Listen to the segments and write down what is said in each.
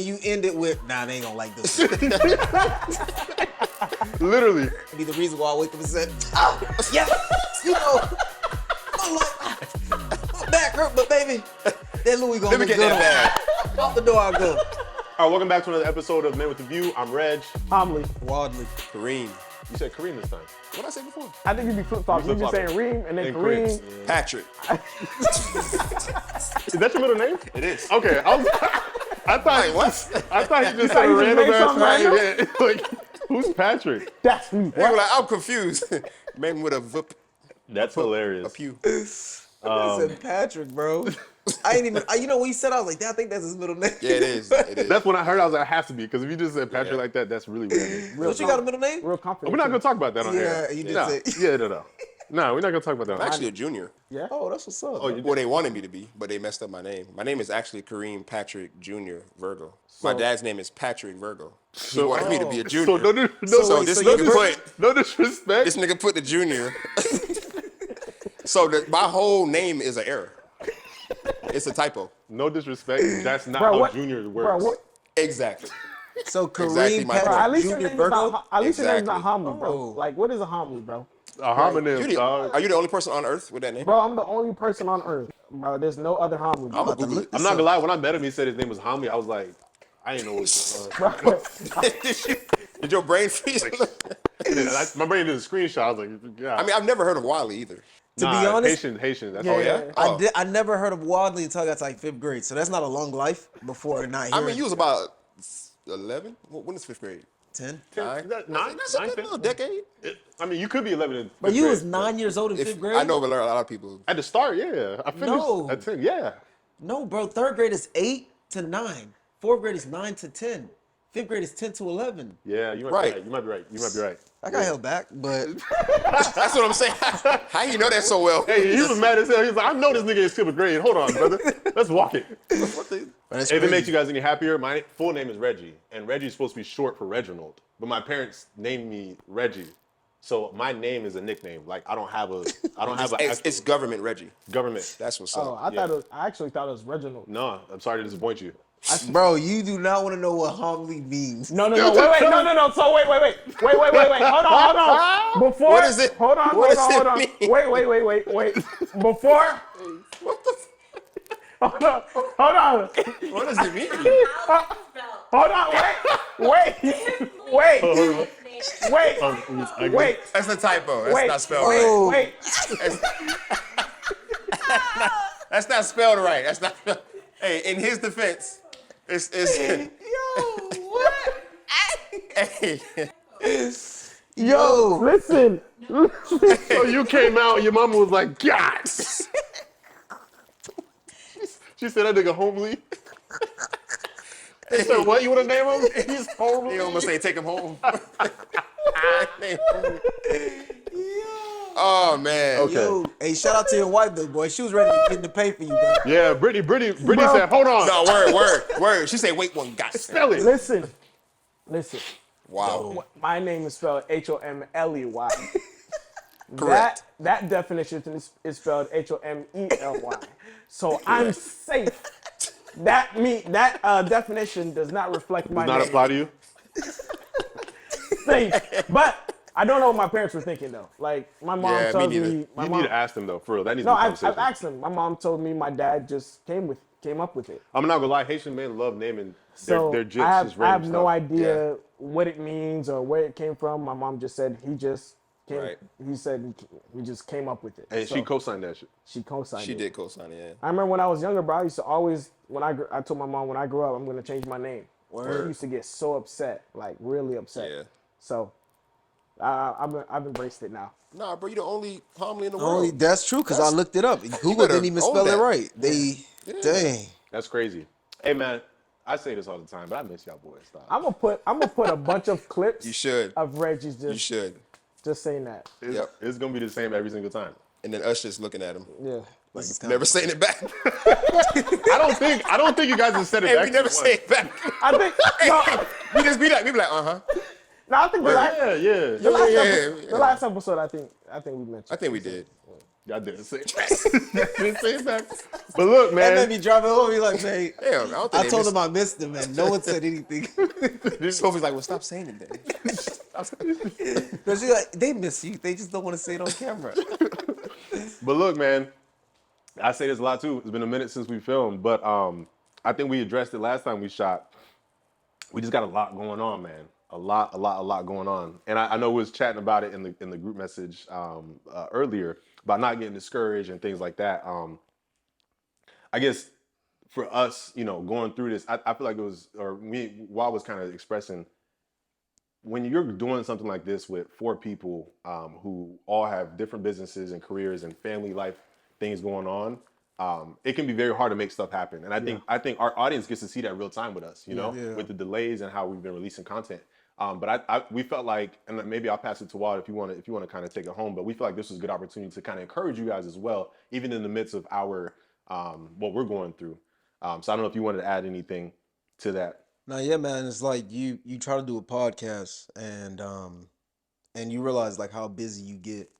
You end it with, nah, they ain't gonna like this. Literally. Be the reason why I wake up and say, oh, yeah, you know, my back hurt, but baby, that Louis gonna look good on that. Out the door I go. All right, welcome back to another episode of Men with the View. I'm Reg. Homely. Wadley. Kareem. You said Kareem this time. What did I say before? I think you be flip-flopping. You be saying Reem and then Kareem. Yeah. Patrick. Is that your middle name? It is. Okay, I thought Wait, what? I thought you just said a random ass random? name. Yeah, like, who's Patrick? That's me. They were like, I'm confused. Man with a vip. That's hilarious. A pew. I said Patrick, bro. I ain't even, you know, when you said, I was like, I think that's his middle name. Yeah, it is. It is. That's when I heard. I was like, it has to be, because if you just said Patrick like that, that's really weird. Don't you got a middle name? Real confident. We're not gonna talk about that on air. Yeah, you did say. Yeah, no. No, we're not gonna talk about that. I'm actually a junior. Yeah. Oh, that's what's up. Well, they wanted me to be, but they messed up my name. My name is actually Kareem Patrick Jr. Virgo. My dad's name is Patrick Virgo. He wanted me to be a junior. So no this nigga put no disrespect. this nigga put the junior. So my whole name is an error. It's a typo. No disrespect. That's not how junior works. Bro, Exactly. So Kareem Exactly my Patrick point. at least your Junior name's Virgo? not, at least your name's not Exactly. homely, bro. Like, what is a homely, bro? A homonym, dog. Are you the only person on earth with that name? Bro, I'm the only person on earth. Bro, there's no other homely. I'm gonna Google it. I'm not gonna lie. When I met him, he said his name was Homely. I was like, I didn't know what was going on. Bro, Did your brain freeze? My brain did a screenshot. I was like, yeah. I mean, I've never heard of Wiley either. To be honest, Haitian. That's Yeah, all. yeah. Oh. I never heard of Wadley until I got to like 5th grade. So that's not a long life before not hearing. I mean, you was about 11. When is 5th grade? 10. 9. Nine? That's a good little decade. I mean, you could be 11 in But fifth you grade, was 9 years old in 5th grade? I know, but a lot of people. At the start, yeah. I finished No. at 10, yeah. No, bro. 3rd grade is 8 to 9. 4th grade is 9 to 10. 5th grade is 10 to 11. Yeah, you might Right. be right. You might be right. I got held back, but That's what I'm saying. How you know that so well? Hey, he was mad as hell. He was like, I know this nigga is 5th grade. Hold on, brother. Let's walk it. that's If it makes you guys any happier, my full name is Reggie. And Reggie's supposed to be short for Reginald. But my parents named me Reggie. So my name is a nickname. Like, I don't have a It's government Reggie. government. That's what's oh, up. I actually thought it was Reginald. No, I'm sorry to disappoint you. bro, you do not want to know what homely means. No, wait. So wait. Hold on. Before. What is it? Hold on. What does it Hold on. mean? Wait. Before. What the? Hold on. What does it mean? Hold on. Wait. That's a typo. That's Wait. not spelled right. Wait. That's not spelled right. That's not. Hey, in his defense, it's Yo, what? hey. Yo, listen. So you came out and your mama was like, God. She said that nigga homely. They said, what you want to name him? He's homely. He almost say take him home. Oh man. Okay. Yo, hey, shout out to your wife though, boy. She was ready to get the pay for you, bro. Yeah, Brittany said, hold on. No, word. She said, wait one, got Spell it. Listen. Wow. My name is spelled Homely. Correct. That definition is spelled Homely. So I'm safe. That definition does not reflect my Does not name. apply to you? Safe. But I don't know what my parents were thinking though. Like my mom Yeah, me told neither. me. You need to ask them though, for real. That needs No, to be a I've conversation. asked them. My mom told me my dad just came up with it. I'm not gonna lie, Haitian men love naming So their jits. I have just random no stuff. idea what it means or where it came from. My mom just said he just came. Right. He said he just came up with it. And So she co-signed that shit. she co-signed She it. did co-sign it. Yeah. I remember when I was younger, bro. I used to always I told my mom when I grow up I'm gonna change my name. Word. She used to get so upset, like really upset. Yeah. So I've embraced it now. Nah, bro, you the only homely in the world. That's true, because I looked it up. Google better didn't even own spell it that. right. Dang. That's crazy. Hey man, I say this all the time, but I miss y'all boys. Stop. I'm gonna put a bunch of clips. You should. Of Reggie's You should. just saying that. It's gonna be the same every single time. And then us just looking at him. Yeah. Like it's Never saying it back. I don't think you guys have said it Hey, back. we never say it back. I think no. We just be like, uh-huh. No, I think the last, Yeah. the last episode, I think we mentioned. I think we did. I didn't say that. I didn't say that. But look, man. That made me drive it home. He like, man, Damn, I told him I missed him, and no one said anything. Sophie's like, well, stop saying it then. Because she's like, they miss you. They just don't want to say it on camera. But look, man, I say this a lot too. It's been a minute since we filmed, but I think we addressed it last time we shot. We just got a lot going on, man. A lot going on. And I know we was chatting about it in the group message earlier about not getting discouraged and things like that. I guess for us, going through this, I feel like it was, or me, while I was kind of expressing, when you're doing something like this with 4 people who all have different businesses and careers and family life things going on, it can be very hard to make stuff happen. And I think our audience gets to see that real time with us, with the delays and how we've been releasing content. But we felt like, and maybe I'll pass it to Walt if you want to kind of take it home. But we feel like this was a good opportunity to kind of encourage you guys as well, even in the midst of our what we're going through. So I don't know if you wanted to add anything to that. No, yeah, man. It's like you try to do a podcast and you realize like how busy you get.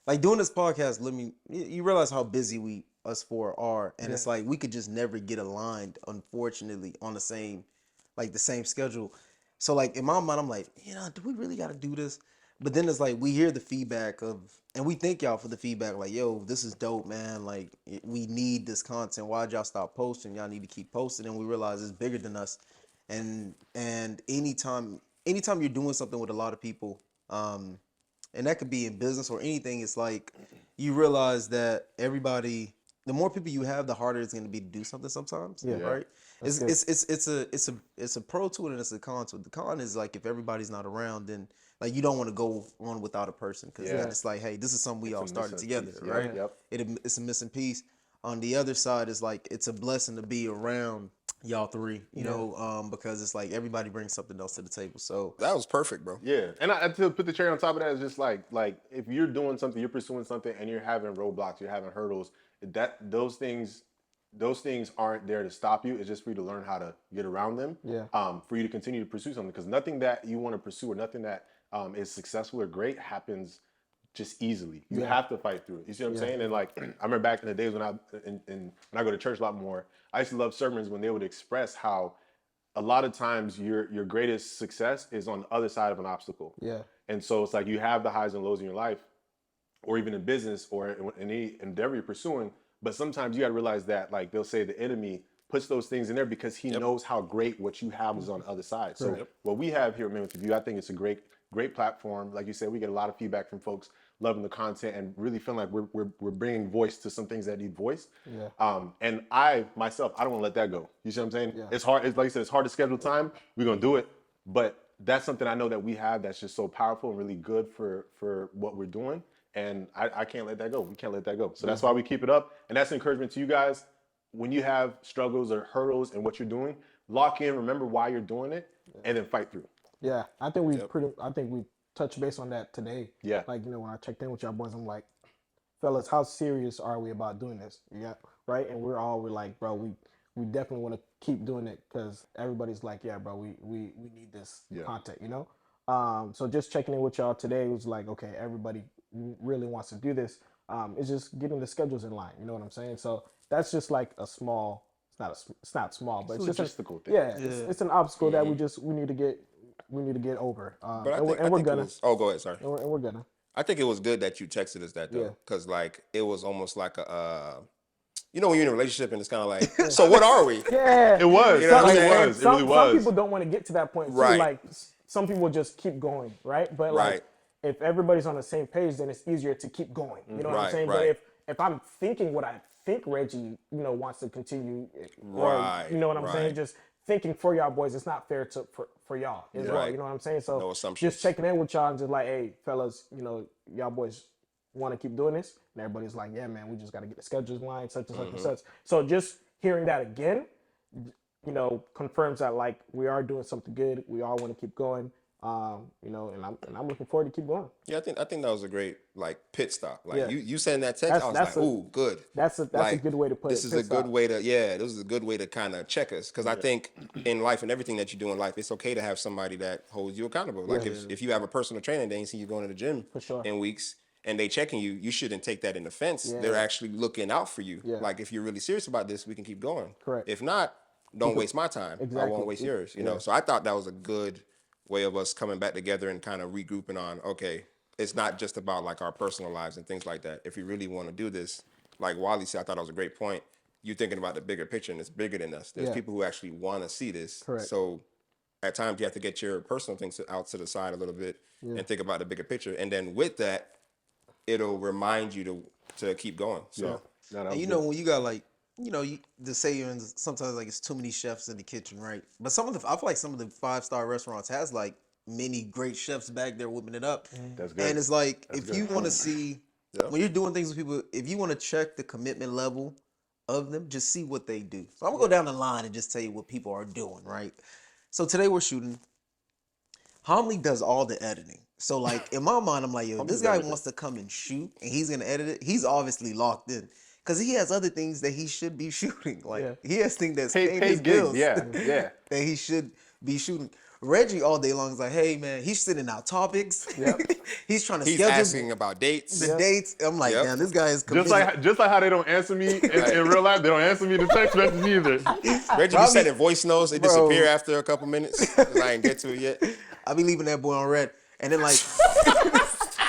Like doing this podcast, you realize how busy us 4 are, and it's like we could just never get aligned, unfortunately, on the same schedule. So like in my mind, I'm like, do we really got to do this? But then it's like we hear the feedback and we thank y'all for the feedback. Like, yo, this is dope, man. Like we need this content. Why'd y'all stop posting? Y'all need to keep posting. And we realize it's bigger than us. And anytime you're doing something with a lot of people, and that could be in business or anything, it's like you realize that the more people you have, the harder it's going to be to do something sometimes. Yeah. Right. It's a pro to it and it's a con to it. The con is like if everybody's not around, then like you don't want to go on without a person because then it's like, hey, this is something we all started together, right? Yep. It's a missing piece. On the other side is like it's a blessing to be around y'all 3, because it's like everybody brings something else to the table. So that was perfect, bro. Yeah, and to put the cherry on top of that is just like if you're doing something, you're pursuing something, and you're having roadblocks, you're having hurdles. Those things aren't there to stop you. It's just for you to learn how to get around them. Yeah. For you to continue to pursue something, because nothing that you want to pursue or nothing that is successful or great happens just easily. You have to fight through it. You see what I'm saying? And like I remember back in the days when I go to church a lot more, I used to love sermons when they would express how a lot of times your greatest success is on the other side of an obstacle. Yeah. And so it's like you have the highs and lows in your life, or even in business or in any endeavor you're pursuing, but sometimes you gotta realize that like they'll say the enemy puts those things in there because he knows how great what you have is on the other side. So what we have here at Men with a View, I think it's a great platform. Like you said, we get a lot of feedback from folks loving the content and really feeling like we're bringing voice to some things that need voice. Yeah. And I myself, I don't want to let that go. You see what I'm saying? Yeah. It's hard. It's like you said, it's hard to schedule time. We're gonna do it, but that's something I know that we have that's just so powerful and really good for what we're doing. And I can't let that go. We can't let that go. So that's why we keep it up. And that's encouragement to you guys. When you have struggles or hurdles in what you're doing, lock in, remember why you're doing it, and then fight through. Yeah, I think we touched base on that today. Yeah. Like, when I checked in with y'all boys, I'm like, fellas, how serious are we about doing this? Yeah. Right? And we're like, bro, we definitely want to keep doing it because everybody's like, yeah, bro, we need this content, So just checking in with y'all today was like, okay, everybody really wants to do this. It's just getting the schedules in line. You know what I'm saying? So that's just like a small. It's not small, but it's just a logistical thing. Yeah, it's an obstacle that we need to get over. But we're gonna. Go ahead. Sorry. And we're gonna. I think it was good that you texted us that though, because like it was almost like a. When you're in a relationship and it's kind of like, so what are we? Yeah, it was. It really was. Some people don't want to get to that point too. Right. Like some people just keep going, right? But like if everybody's on the same page, then it's easier to keep going. You know what I'm saying? Right. But if I'm thinking what I think Reggie, wants to continue, or you know what I'm saying, just thinking for y'all boys, it's not fair for y'all as well. You know what I'm saying? So no assumptions. Just checking in with y'all and just like, hey, fellas, y'all boys want to keep doing this, and everybody's like, yeah, man, we just got to get the schedules in line, such and such and such. So just hearing that again, confirms that like we are doing something good. We all want to keep going. And I'm looking forward to keep going. Yeah, I think that was a great like pit stop. Like you sending that text, I was like, ooh, good. That's a good way to put it. This is a good way to kind of check us, because I think in life and everything that you do in life, it's okay to have somebody that holds you accountable. Like if you have a personal trainer, they ain't see you going to the gym in weeks, and they checking you, you shouldn't take that in offense. They're actually looking out for you. Yeah. Like, if you're really serious about this, we can keep going. Correct. If not, don't waste my time. I won't waste yours. You know. So I thought that was a good way of us coming back together and kind of regrouping on, okay, it's not just about like our personal lives and things like that. If we really want to do this, like Wally said, I thought that was a great point. You're thinking about the bigger picture, and it's bigger than us. There's people who actually want to see this. Correct. So at times you have to get your personal things out to the side a little bit and think about the bigger picture. And then with that, it'll remind you to keep going. So and you know, when you got like, you know, the saying sometimes like it's too many chefs in the kitchen, right? But I feel like some of the 5-star restaurants has like many great chefs back there whipping it up. That's good. And it's like, if you want to see, when you're doing things with people, if you want to check the commitment level of them, just see what they do. So I'm gonna go down the line and just tell you what people are doing, right? So today we're shooting. Homily does all the editing. So like in my mind, I'm like, yo, this guy wants to come and shoot and he's gonna edit it. He's obviously locked in. Cause he has other things that he should be shooting. Like he has things that's paying his bills. Yeah. That he should be shooting. Reggie all day long is like, hey man, he's sending out topics. He's trying to schedule. He's asking about dates. The dates. I'm like, man, this guy is committed. Just like how they don't answer me in real life, they don't answer me in the text message either. Reggie be sending voice notes. They disappear after a couple minutes. 'Cause I ain't get to it yet. I be leaving that boy on red, and then like,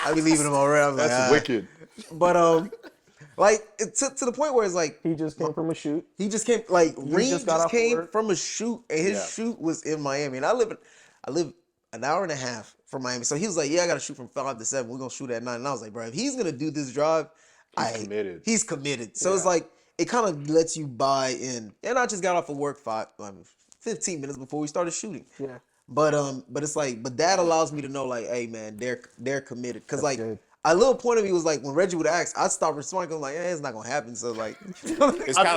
I be leaving him on red. I'm like, that's wicked. But like to the point where it's like he just came from a shoot. He just came like Reem just came work. from a shoot, and his shoot was in Miami, and I live an hour and a half from Miami. So he was like, yeah, I got to shoot from 5 to 7. We're gonna shoot at 9. And I was like, bro, if he's gonna do this drive, committed. He's committed. So it's like it kind of lets you buy in. And I just got off of work 15 minutes before we started shooting. Yeah. But it's like, but that allows me to know like, hey man, they're committed. Cause like good. a little point of me was like when Reggie would ask, I'd stop responding. I'm like, it's not gonna happen. So like, it's kind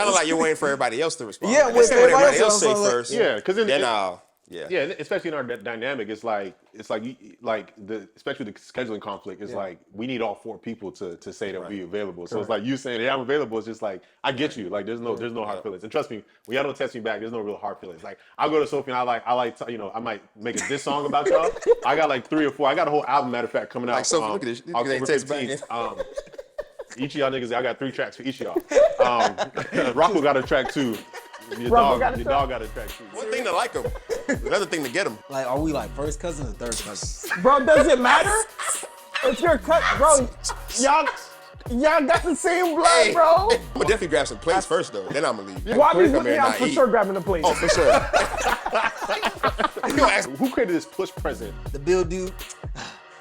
of like you're waiting for everybody else to respond. Yeah, when everybody else say like, first. Yeah, because then especially in our dynamic, it's like especially the scheduling conflict. It's like we need all 4 people to say that we available. So it's like you saying, "Yeah, I'm available." It's just like I get you. Like there's no hard feelings. And trust me, when y'all don't text me back, there's no real hard feelings. Like I'll go to Sophie and I might make a diss song about y'all. I got like 3 or 4. I got a whole album, matter of fact, coming out. Like Sophie, look at this. October 15th. Each of y'all niggas, I got 3 tracks for each of y'all. Rocco got a track too. Your dog got a track too. One thing to like him, another thing to get him. Like, are we like first cousins or third cousins? Bro, does it matter? If you're cut, bro, y'all got the same blood, bro. I'm gonna definitely grab some plates first though. Then I'm gonna leave. Wabi's looking out for sure grabbing the plate. Oh, for sure. Who created this push present? The Bill dude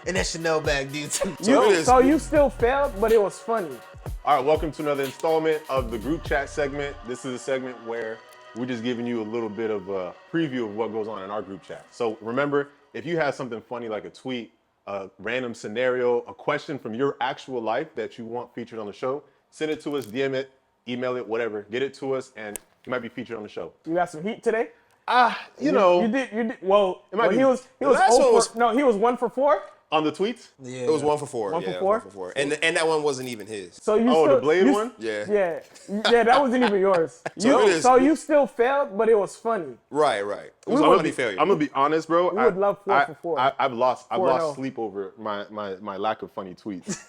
and that Chanel bag dude too. So you still failed, but it was funny. All right, welcome to another installment of the group chat segment. This is a segment where we're just giving you a little bit of a preview of what goes on in our group chat. So remember, if you have something funny like a tweet, a random scenario, a question from your actual life that you want featured on the show, send it to us, DM it, email it, whatever. Get it to us, and you might be featured on the show. You got some heat today? You know. You did. Well, he was he was 1 for 4. On the tweets? Yeah. It was 1 for 4. 1 for 4? 1 for 4. And that one wasn't even his. So you the Blade one? Yeah. Yeah, that wasn't even yours. So you still failed, but it was funny. Right. It was a funny failure. I'm gonna be honest, bro. We would love 4 for 4. I've lost sleep over my lack of funny tweets.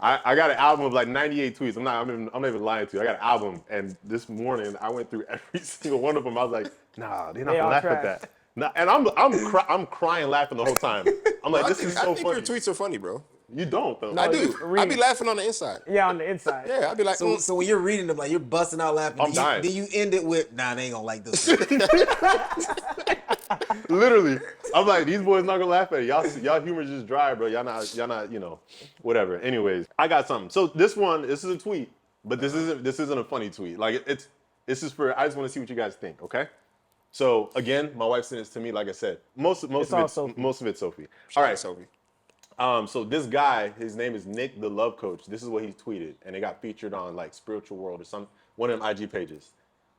I got an album of like 98 tweets. I'm not even lying to you. I got an album, and this morning I went through every single one of them. I was like, nah, they're not gonna laugh at that. Nah, and I'm crying laughing the whole time. I'm like, this is so funny. I think your tweets are funny, bro. You don't though. I do. I be laughing on the inside. Yeah, on the inside. Yeah, I be like, so when you're reading them, like you're busting out laughing. I'm dying. Then you end it with, nah, they ain't gonna like this. Literally, I'm like, these boys not gonna laugh at it. Y'all humor just dry, bro. Y'all not, whatever. Anyways, I got something. So this is a tweet, but this isn't a funny tweet. Like this is for. I just want to see what you guys think. Okay. So again, my wife sent this to me. Like I said, most of it's Sophie. All right, Sophie. So this guy, his name is Nick the Love Coach. This is what he tweeted, and it got featured on like Spiritual World or one of them IG pages.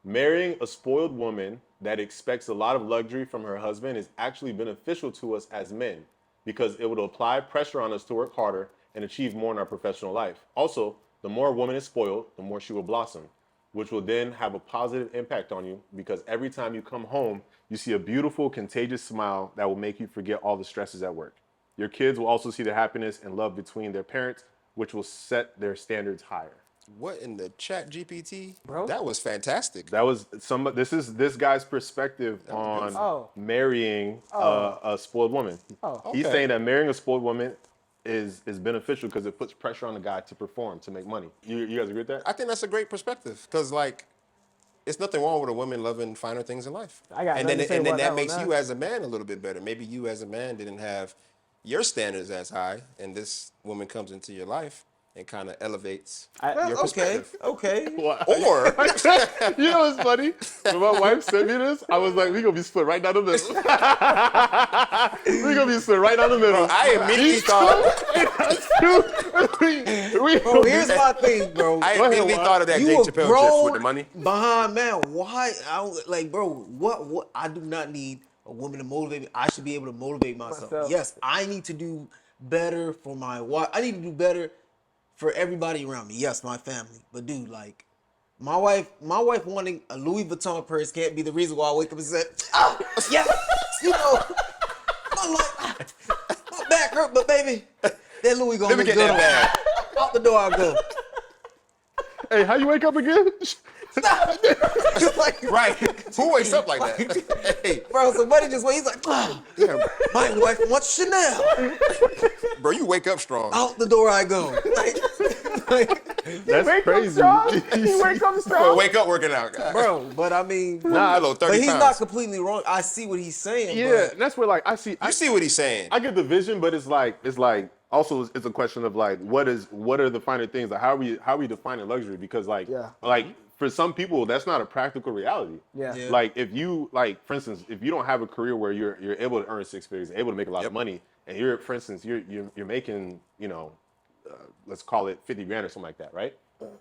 Marrying a spoiled woman that expects a lot of luxury from her husband is actually beneficial to us as men because it would apply pressure on us to work harder and achieve more in our professional life. Also, the more a woman is spoiled, the more she will blossom, which will then have a positive impact on you because every time you come home, you see a beautiful, contagious smile that will make you forget all the stresses at work. Your kids will also see the happiness and love between their parents, which will set their standards higher. What in the chat GPT? Bro. That was fantastic. That was this guy's perspective on marrying a spoiled woman. He's saying that marrying a spoiled woman is beneficial because it puts pressure on the guy to perform, to make money. You guys agree with that? I think that's a great perspective because, like, it's nothing wrong with a woman loving finer things in life. And then that makes you as a man a little bit better. Maybe you as a man didn't have your standards as high, and this woman comes into your life and kind of elevates your perspective. Okay. Or you know what's funny? When my wife sent me this, I was like, we gonna be split right down the middle. We gonna be split right down the middle. I immediately thought. Bro, here's my thing, bro. I immediately thought of that Dave Chappelle gif with the money. Behind man, why? Like, bro, what? I do not need a woman to motivate me. I should be able to motivate myself. Yes, I need to do better for my wife. I need to do better for everybody around me. Yes, my family. But dude, like, my wife wanting a Louis Vuitton purse can't be the reason why I wake up and say, oh, yes, you know, I'm like, my back hurt, but baby, that Louis gonna look good on me. Out the door I go. Hey, how you wake up again? Like, right. Who wakes up like that? Hey, bro, somebody just wait. He's like, oh, my wife wants Chanel. Bro, you wake up strong. Out the door I go. That's crazy. He wakes up strong. Bro, wake up working out, guys. Bro, but I mean, nah, but he's not completely wrong. I see what he's saying. Yeah, but that's where like I see what he's saying. I get the vision, but it's like also it's a question of like what are the finer things? Like how are we defining luxury? Because like for some people that's not a practical reality. Yeah. Like if you like for instance, if you don't have a career where you're able to earn six figures, able to make a lot of money, and you're for instance you're making, you know, let's call it 50 grand or something like that, right? And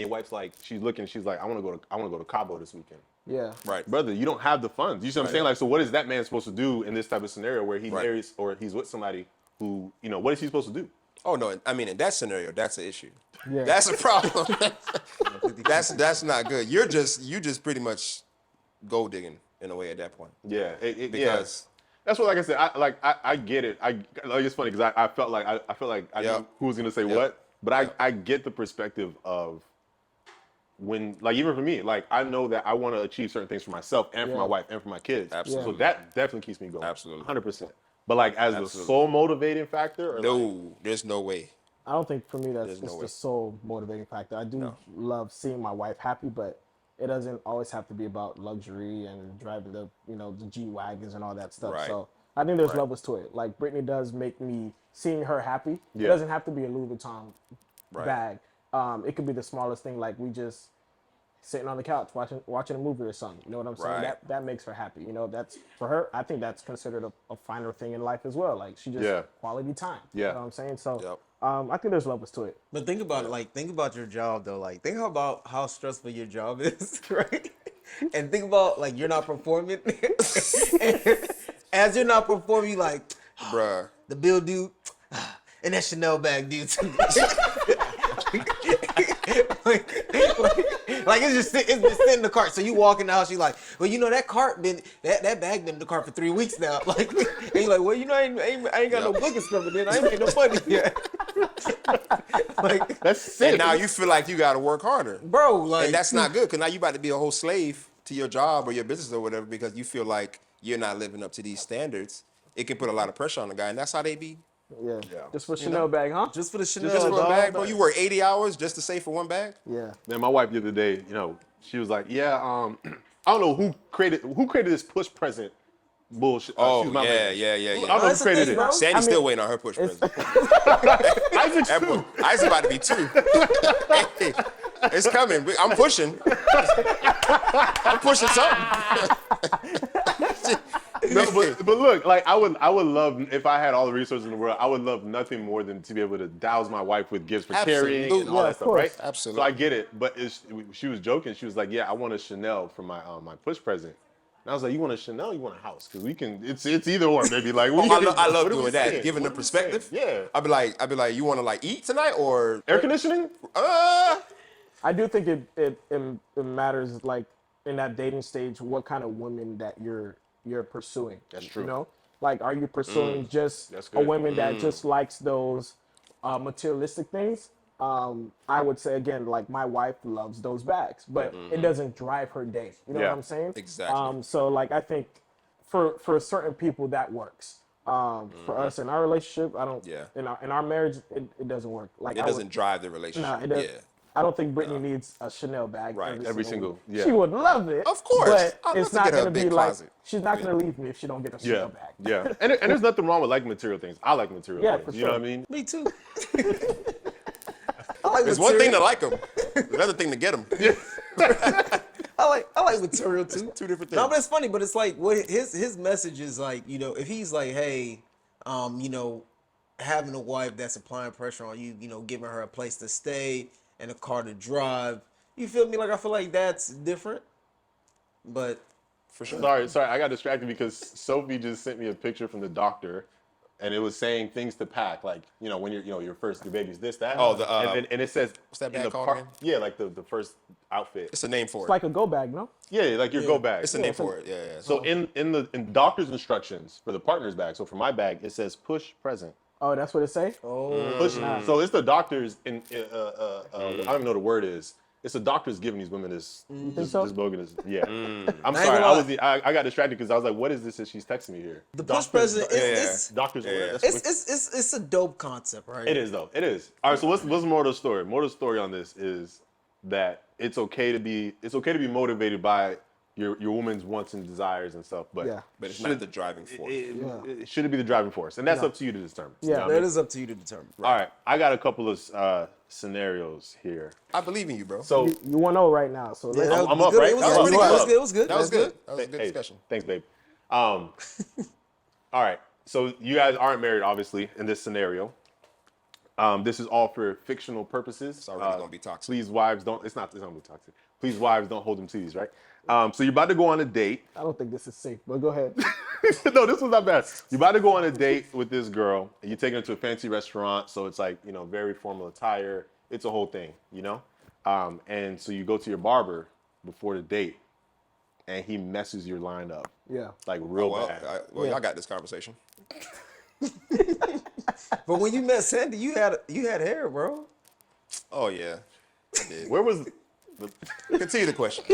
your wife's like, she's like, I want to go to Cabo this weekend. Yeah. Right. Brother, you don't have the funds. You see what I'm saying? Like, so what is that man supposed to do in this type of scenario where he marries or he's with somebody who, you know, what is he supposed to do? Oh no, I mean in that scenario, that's an issue. Yeah. That's a problem. that's not good. You just pretty much gold digging in a way at that point. Yeah. Because that's what, like I said, I get it. Like it's funny because I felt like I knew who was gonna say what, but I get the perspective of when, like, even for me, like I know that I want to achieve certain things for myself and for my wife and for my kids. Absolutely. So that definitely keeps me going. Absolutely. 100%. But like as the sole motivating factor, or no, there's no way. I don't think for me that's the sole motivating factor. I do love seeing my wife happy, but it doesn't always have to be about luxury and driving the G-Wagons and all that stuff. Right. So I think there's levels to it. Like Brittany does make me, seeing her happy. It doesn't have to be a Louis Vuitton bag. It could be the smallest thing, like we just sitting on the couch watching a movie or something. You know what I'm saying? Right. That makes her happy. You know, that's for her. I think that's considered a finer thing in life as well. Like she just quality time. Yeah. You know what I'm saying? So I think there's levels to it. But think about it. Like, think about your job though. Like, think about how stressful your job is, right? And think about like you're not performing. And as you're not performing, you like, bruh, the bill due, and that Chanel bag due too. like it's just sitting in the cart. So you walk in the house, you like, well, you know that cart that bag been in the cart for 3 weeks now. Like, and you're like, well, you know, I ain't got no bookings coming in. I ain't made no money yet. Like that's sick. And now you feel like you got to work harder, bro. Like, and that's not good because now you about to be a whole slave to your job or your business or whatever because you feel like you're not living up to these standards. It can put a lot of pressure on the guy, and that's how they be. Yeah. Just for Chanel bag, huh? Just for the Chanel just for one bag, bro. You work 80 hours just to save for one bag? Yeah. Man, my wife the other day, you know, she was like, yeah, I don't know who created this push present bullshit. Oh, yeah. I don't know who created it. Sandy's still waiting on her push present. Isaac's too. Isaac's about to be 2. Hey, it's coming. I'm pushing. I'm pushing something. No, but look, like I would love, if I had all the resources in the world, I would love nothing more than to be able to douse my wife with gifts for carrying and all that stuff, right? Absolutely. So I get it, but she was joking. She was like, "Yeah, I want a Chanel for my my push present." And I was like, "You want a Chanel? You want a house? Because we can. It's either or, maybe. Like I love doing that, giving the perspective. Yeah. I'd be like, you want to like eat tonight or air conditioning? I do think it matters, like in that dating stage, what kind of women that you're pursuing. That's true. You know, Like, are you pursuing just a woman that just likes those materialistic things? I would say again, like my wife loves those bags, but it doesn't drive her day. You know what I'm saying? Exactly. So like I think for certain people that works. For us in our relationship, I don't. Yeah. In our marriage, it doesn't work. Like It doesn't drive the relationship. Nah, it does. Yeah. I don't think Brittany needs a Chanel bag Every single week. She would love it. Of course. But I'd it's love to not get her a going to big be like, closet. she's not going to leave me if she don't get a Chanel bag. Yeah. And there's nothing wrong with liking material things. I like material things. for You sure. know what I mean? Me too. I like It's material. one thing to like them, another thing to get them. I like material too. Two different things. No, but it's funny. But it's like what his message is like. You know, if he's like, hey, you know, having a wife that's applying pressure on you, you know, giving her a place to stay and a car to drive. You feel me? Like I feel like that's different. But For sure. Sorry, I got distracted because Sophie just sent me a picture from the doctor, and it was saying things to pack, like when your baby's this that. Oh, and it says what's that in bag the called again? Yeah, like the first outfit. It's a name for It's it. like a go bag, no? Yeah, like your go bag. It's a name for it. Yeah. So in doctor's instructions for the partner's bag, so for my bag it says push present. Oh, that's what it say? Push. So it's the doctors I don't even know the word is. It's the doctors giving these women this bogus. Yeah. I'm sorry. I got distracted because I was like, what is this that she's texting me here? the push president, it's Doctors. it's a dope concept, right? It is though. It is. All right. So what's the moral of the story? Moral of the story on this is that it's okay to be motivated by your woman's wants and desires and stuff, but But it's not the driving force. it shouldn't be the driving force, and that's up to you to determine. Yeah. You know what I That mean? is up to you to determine. All right. I got a couple of scenarios here. I believe in you, bro. So You 1-0 right now. So let's, that I'm was up, good. right? It was That was good. pretty It was good. good. It was good. That was good. That was a good Hey, discussion. Thanks, babe. All right. So you guys aren't married, obviously, in this scenario. This is all for fictional purposes. It's already gonna be toxic. Please, wives, don't. It's not gonna be toxic. Please, wives, don't hold them to these, right? So you're about to go on a date. I don't think this is safe, but go ahead. No, this was not bad. You're about to go on a date with this girl, and you're taking her to a fancy restaurant, so it's like, very formal attire. It's a whole thing, And so you go to your barber before the date, and he messes your line up. Yeah. Like real Well, bad. y'all got this conversation. But when you met Sandy, you had hair, bro. Oh yeah, I did. Where was Continue the question.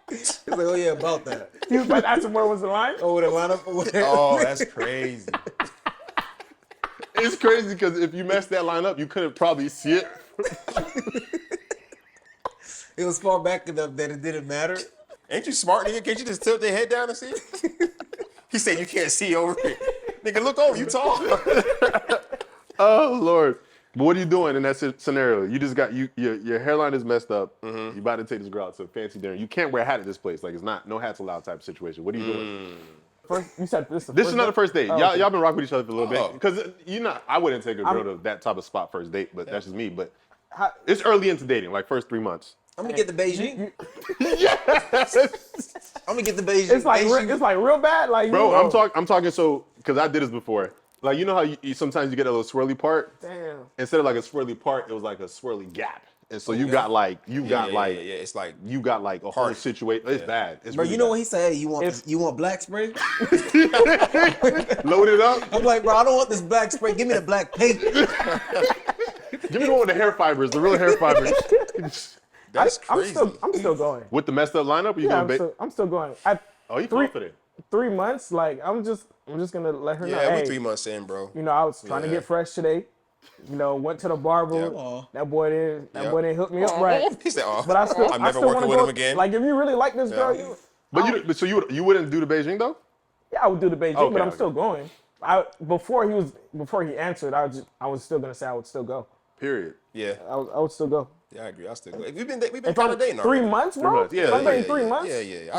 He's like, oh yeah, about that. You was about to ask him where was the line? Oh, the lineup or whatever. Oh, that's crazy. It's crazy because if you messed that line up, you couldn't probably see it. It was far back enough that it didn't matter. Ain't you smart, nigga? Can't you just tilt their head down and see? He said you can't see over it. Nigga, look over. You tall. Oh Lord! But what are you doing in that scenario? You just got your hairline is messed up. You about to take this girl out to a fancy dinner. You can't wear a hat at this place. Like it's not no hats allowed type of situation. What are you doing? First, you said this. This is not the first date. Oh, Y'all been rocking with each other for a little Oh. bit. Because I wouldn't take a girl to that type of spot first date, but that's just me. But it's early into dating, like first 3 months. I'm gonna get the Beijing. Yes, I'm gonna get the Beijing. It's like Beijing. it's like real bad. Like bro. I'm talking so because I did this before. Like you know how you sometimes you get a little swirly part. Damn. Instead of like a swirly part, it was like a swirly gap. And so you got like It's like you got like a whole situation. It's bad. It's Bro, really you know bad. what he said? Hey, you want black spray? Load it up. I'm like, bro, I don't want this black spray. Give me the black paint. Give me the one with the hair fibers, the real hair fibers. that's crazy. I'm still going. With the messed up lineup, you Yeah, going I'm still going. At Oh, you confident? 3 months, like I'm just gonna let her know. Yeah, we Hey, 3 months in, bro. I was trying to get fresh today. Went to the barber. Yeah. That boy didn't hook me up right. He said, "Oh, But I still, I'm I never still working wanna with go, him again." Like if you really like this girl, But you wouldn't do the Beijing though? yeah, I would do the Beijing, Okay, but I'm okay. still going. Before he answered, I was still gonna say I would still go. Period. Yeah, I would still go. yeah, I agree. I still go. We've been kind If of dating 3 already. months, bro. months, yeah, If I'm dating yeah, 3 yeah, months.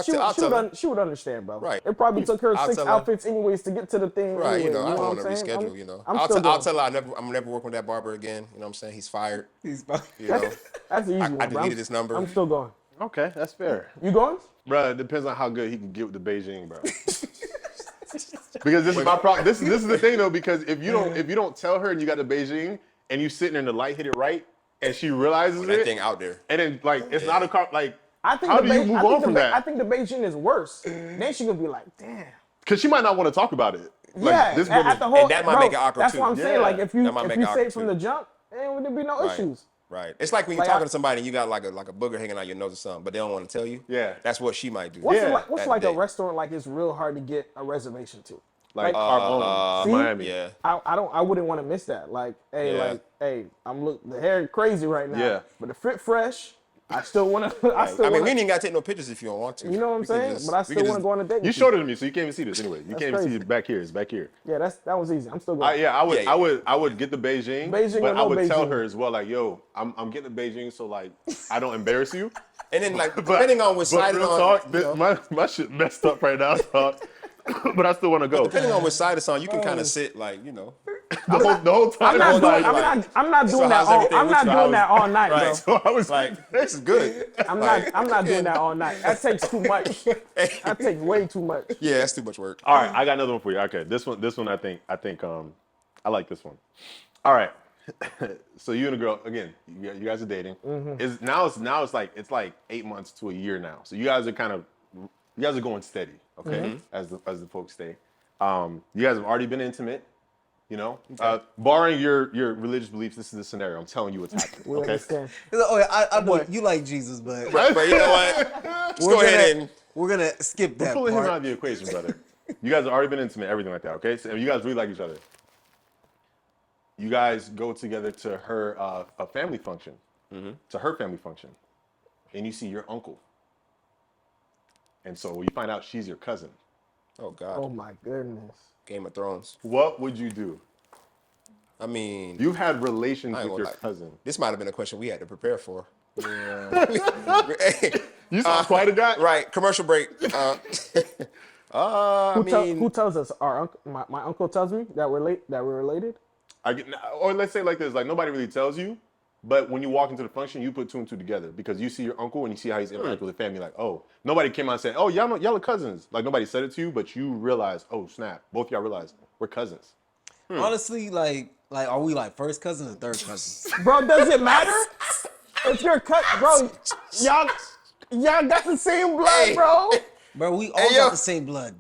yeah. I'll tell her. She would understand, bro. Right. It probably took her I'll 6 tell her. outfits anyways to get to the thing. Right, anyway, I don't want what to I'm saying? reschedule. I'm I'll still going. tell her I'm never working with that barber again. You know what I'm saying? He's fired. He's about. You know, That's the easy one, I bro. deleted his number. I'm still going. Okay, that's fair. You going? Bro, it depends on how good he can get with the Beijing, bro. Because this is my problem. This is the thing though, because if you don't tell her and you got the Beijing and you sitting there and the light hit it right and she realizes that it, thing out there. and then like it's not a car like I think how the do you Be- move I think on the from Be- that? I think the Beijing is worse. Then she gonna be like, damn. Because she might not want to talk about it. Like, yeah, this at the whole, and that might make it awkward that's too. what I'm saying. Like if you say it from too. the jump, there would be no issues. Right. It's like when you're talking to somebody and you got like a booger hanging out your nose or something, but they don't want to tell you. Yeah. That's what she might do. What's like a restaurant like it's real hard to get a reservation to? Like our own Miami. Yeah. I wouldn't want to miss that. Like, hey, the hair crazy right now. Yeah. But the fit fresh. I still want to. I mean, we ain't even got to take no pictures if you don't want to. You know what I'm saying? But I still want to go on a date. You showed it to me, so you can't even see this anyway. You can't even see it back here. It's back here. Yeah, that was easy. I'm still going. I would get the Beijing, but I would tell her as well, like, yo, I'm getting the Beijing, so like I don't embarrass you. And then like depending on which side it's on, my shit messed up right now, dog. But I still want to go. Depending on which side it's on, you can kind of sit like, you know. The whole time. I'm not doing that all night, bro. So I was like, this is good. I'm not doing that all night. That takes too much. That takes way too much. Yeah, that's too much work. All right, I got another one for you. Okay, this one I think I like this one. All right. So you and a girl again. You guys are dating. Mm-hmm. It's like 8 months to a year now. So you guys are going steady. Okay, as the folks say. You guys have already been intimate. You know, barring your religious beliefs, this is the scenario. I'm telling you what's happening. Okay. I know you like Jesus, but but you know what? Let's go ahead and we're gonna skip that. Pulling part. him out of the equation, brother. You guys have already been intimate, everything like that. Okay, so you guys really like each other. You guys go together to her a family function, to her family function, and you see your uncle. And so you find out she's your cousin. Oh God. Oh my goodness. Game of Thrones. What would you do? I mean, you've had relations with your cousin. This might have been a question we had to prepare for. Yeah. You sound quite a guy. Right. Commercial break. Who tells us? Our uncle, my uncle tells me that we're related. Or let's say like this: like nobody really tells you, but when you walk into the function, you put two and two together because you see your uncle and you see how he's interacting with the family. Like, oh, nobody came out and said, "Oh, y'all are cousins." Like nobody said it to you, but you realize, oh snap, both y'all realize we're cousins. Honestly, like are we like first cousins or third cousins? Bro, does it matter? If you're bro, y'all got the same blood, bro. Bro, we all got the same blood.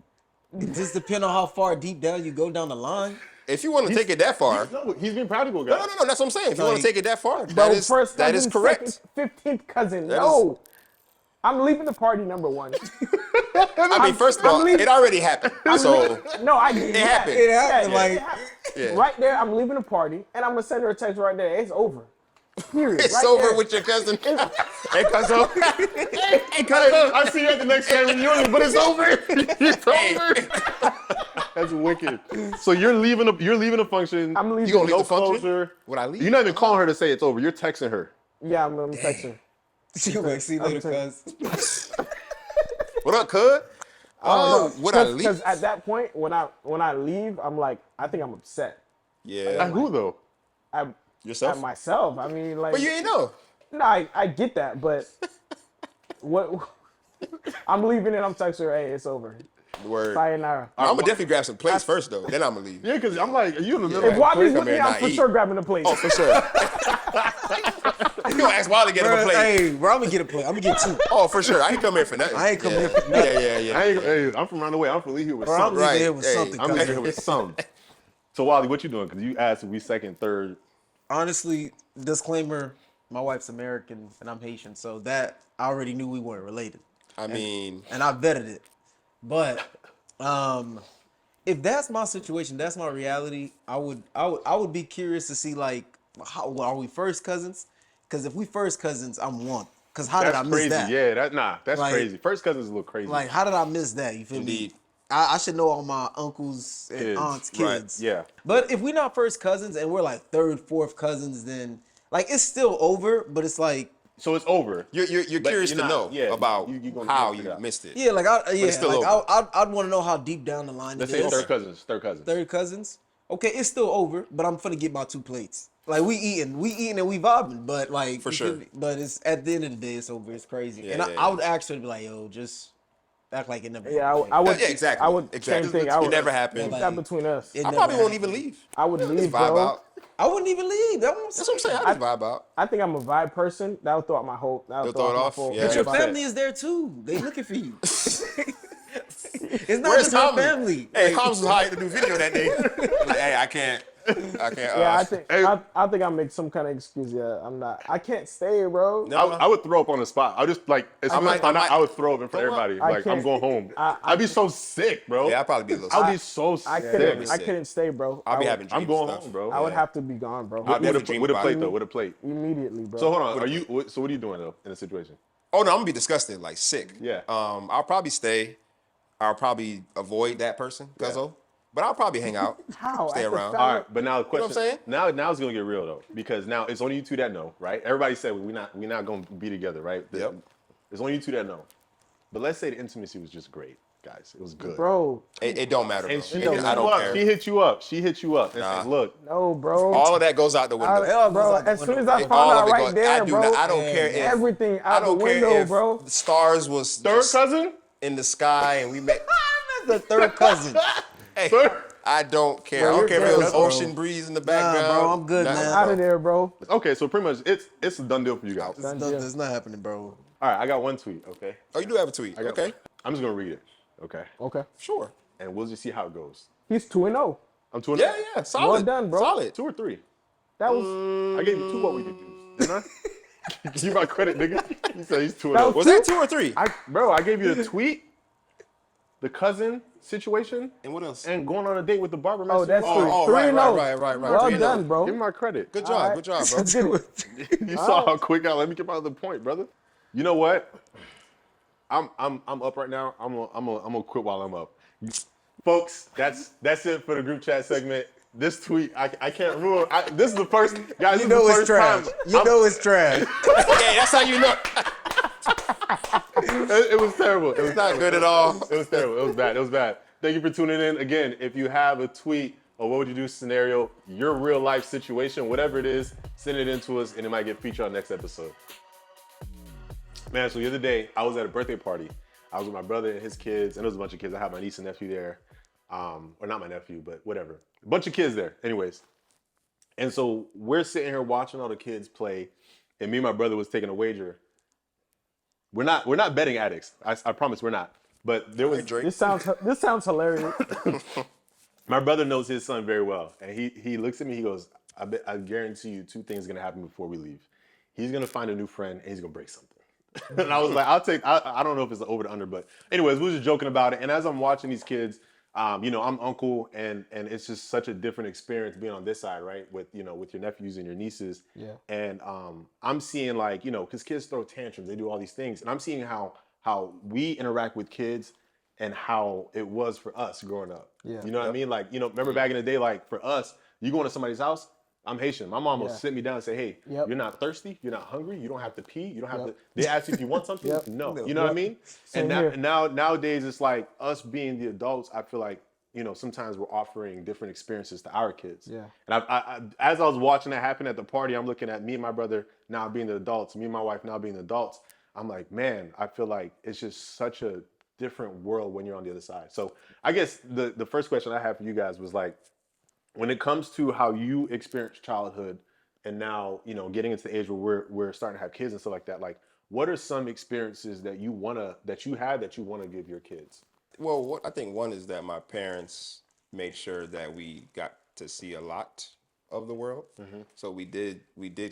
It just depends on how far deep down you go down the line. If you want to take it that far, he's being practical, guys. No. That's what I'm saying. If you want to take it that far, that is correct. 15th cousin. No, I'm leaving the party. Number one. I mean, first of all, it already happened. So no, I did. It happened. It happened. Right there, I'm leaving the party, and I'm gonna send her a text right there. It's over. Period. It's right over there. with your cousin. Hey, cousin. Hey, cousin. I see you at the next family reunion, but it's over. It's over. That's wicked. So you're leaving a function. I'm leaving. You gonna leave no the function? closure. Would I leave? You're not even calling her to say it's over. You're texting her. Yeah, I'm texting. She like, see you later, cuz. What up, cuz? Would I leave? Because at that point, when I leave, I'm like, I think I'm upset. Yeah. At who though? Yourself? At myself. I mean, like. But you ain't know. No, I get that, but what? I'm leaving and I'm texting her, hey, it's over. Word. Sayonara. I'm gonna definitely grab some plates first, though. Then I'm gonna leave. Yeah, because I'm like, are you in the middle? If of Wabi's with me, I'm for sure grabbing the plate. Oh, for sure. You gonna ask Wally to get him a plate? Hey, bro, I'm gonna get a plate. I'm gonna get two. Oh, for sure. I ain't come here for nothing. I ain't come here for nothing. Yeah. I'm from around the way. I'm from here with Bro, something. I'm leaving here with something. I'm leaving here with something. So Wally, what you doing? Because you asked if we second, third. Honestly, disclaimer: my wife's American and I'm Haitian, so that I already knew we weren't related. I mean, and I vetted it. But if that's my situation, that's my reality, I would be curious to see like how are we first cousins? Because if we first cousins, I'm one. Because how did I miss that? Yeah, that's like, crazy. First cousins is a little crazy. Like how did I miss that? You feel me? I should know all my uncles and aunts' kids. Right. Yeah. But if we're not first cousins and we're like third, fourth cousins, then like it's still over. But it's like so it's over. You're curious to know about how you missed it. Yeah, like I'd want to know how deep down the line. Let's say third cousins. Third cousins. Okay, it's still over, but I'm finna get my 2 plates. Like we eating and we vibing, but like for sure. But it's at the end of the day, it's over. It's crazy, I would actually be like, yo, just act like it never. Yeah, I would. Yeah, exactly. I would. Same thing. It never happened. That between us. I probably won't even leave. I would leave, vibe bro. out. I wouldn't even leave. That's what I'm saying. I just vibe out. I think I'm a vibe person. That'll throw out my whole. That'll throw it off. But your family is there too. They looking for you. It's not just her family. Hey, Holmes was hired to do video that day. Like, hey, I can't. Yeah, I think I make some kind of excuse. Yeah, I'm not. I can't stay, bro. No. I would throw up on the spot. I just like as soon as I find out, I would throw up in front of everybody. Like I'm going home. I'd be so sick, bro. Yeah, I'd probably be a little. I'd be so sick. I couldn't stay, bro. I'll be having dreams. I'm going home, bro. I would have to be gone, bro. With a plate though. With a plate. Immediately, bro. So hold on. So what are you doing though in a situation? Oh no, I'm gonna be disgusted, like sick. Yeah. I'll probably stay. I'll probably avoid that person, but I'll probably hang out. How? Stay around. All right, but now the question. You know what I'm saying? Now it's gonna get real though, because now it's only you two that know, right? Everybody said we're not gonna be together, right? Yep. There's only you two that know. But let's say the intimacy was just great, guys. It was good, bro. It don't matter. And Bro. I don't care. She hit you up. And said, look. No, bro. All of that goes out the window. Bro, as soon as I found out right there, bro. I don't care if everything I out the don't care window, if bro. the stars was Third cousin in the sky and we met. That's the third cousin. Hey, Third. I don't care. Bro, I don't care if it was bro. ocean breeze in the background. bro, I'm good, Nothing. man. Out of there, bro. Okay, so pretty much it's a done deal for you guys. It's not happening, bro. All right, I got one tweet. Okay. Oh, you do have a tweet. Okay. I'm just gonna read it. Okay. Okay. Sure. And we'll just see how it goes. He's 2-0. I'm 2 Yeah. Solid. Well done, bro. Solid. 2 or 3. That was I gave you 2 what we could do, didn't I? Give you my credit, nigga. You said he's 2 That 0. Was that 2 or 3? I gave you the tweet, the cousin situation, And what else? and going on a date with the barber. Oh, that's 3. Oh, 3 right, and 0. right. Well 3-0. done, bro. Give me my credit. Good job. Alright. Good job, bro. Let's get it. You saw how quick I. Let me get my other point, brother. You know what? I'm up right now. I'm gonna quit while I'm up. Folks, that's it for the group chat segment. This tweet, I can't rule. This is the first, guys. You This know is the it's first trash. time. You know it's trash. Yeah, that's how you know. It was terrible. It was Not good at all. It was terrible. It was bad. It was bad. Thank you for tuning in. Again, if you have a tweet or what would you do scenario, your real life situation, whatever it is, send it in to us and it might get featured on next episode. Man, so the other day, I was at a birthday party. I was with my brother and his kids, and there was a bunch of kids. I had my niece and nephew there. Or not my nephew, but whatever. A bunch of kids there. Anyways. And so we're sitting here watching all the kids play, and me and my brother was taking a wager. We're not betting addicts. I promise we're not. But there was This sounds hilarious. my brother knows his son very well, and he looks at me. He goes, I guarantee you 2 things are gonna happen before we leave. He's gonna find a new friend, and he's gonna break something. And I was like, I don't know if it's over the under, but anyways, we were just joking about it. And as I'm watching these kids, I'm uncle, and it's just such a different experience being on this side, right? With with your nephews and your nieces. Yeah. And I'm seeing because kids throw tantrums, they do all these things, and I'm seeing how we interact with kids and how it was for us growing up. Yeah. You know what I mean? Like, remember back in the day, like for us, you go into somebody's house. I'm Haitian. My mom will sit me down and say, hey, you're not thirsty. You're not hungry. You don't have to pee. You don't have to. They ask you if you want something. No. You know what I mean? Same and nowadays, it's like us being the adults, I feel like, sometimes we're offering different experiences to our kids. Yeah. And as I was watching that happen at the party, I'm looking at me and my brother now being the adults, me and my wife now being the adults. I'm like, man, I feel like it's just such a different world when you're on the other side. So I guess the first question I have for you guys was like, when it comes to how you experience childhood and now, getting into the age where we're starting to have kids and stuff like that, like what are some experiences that you had that you want to give your kids? Well, I think one is that my parents made sure that we got to see a lot of the world. Mm-hmm. So we did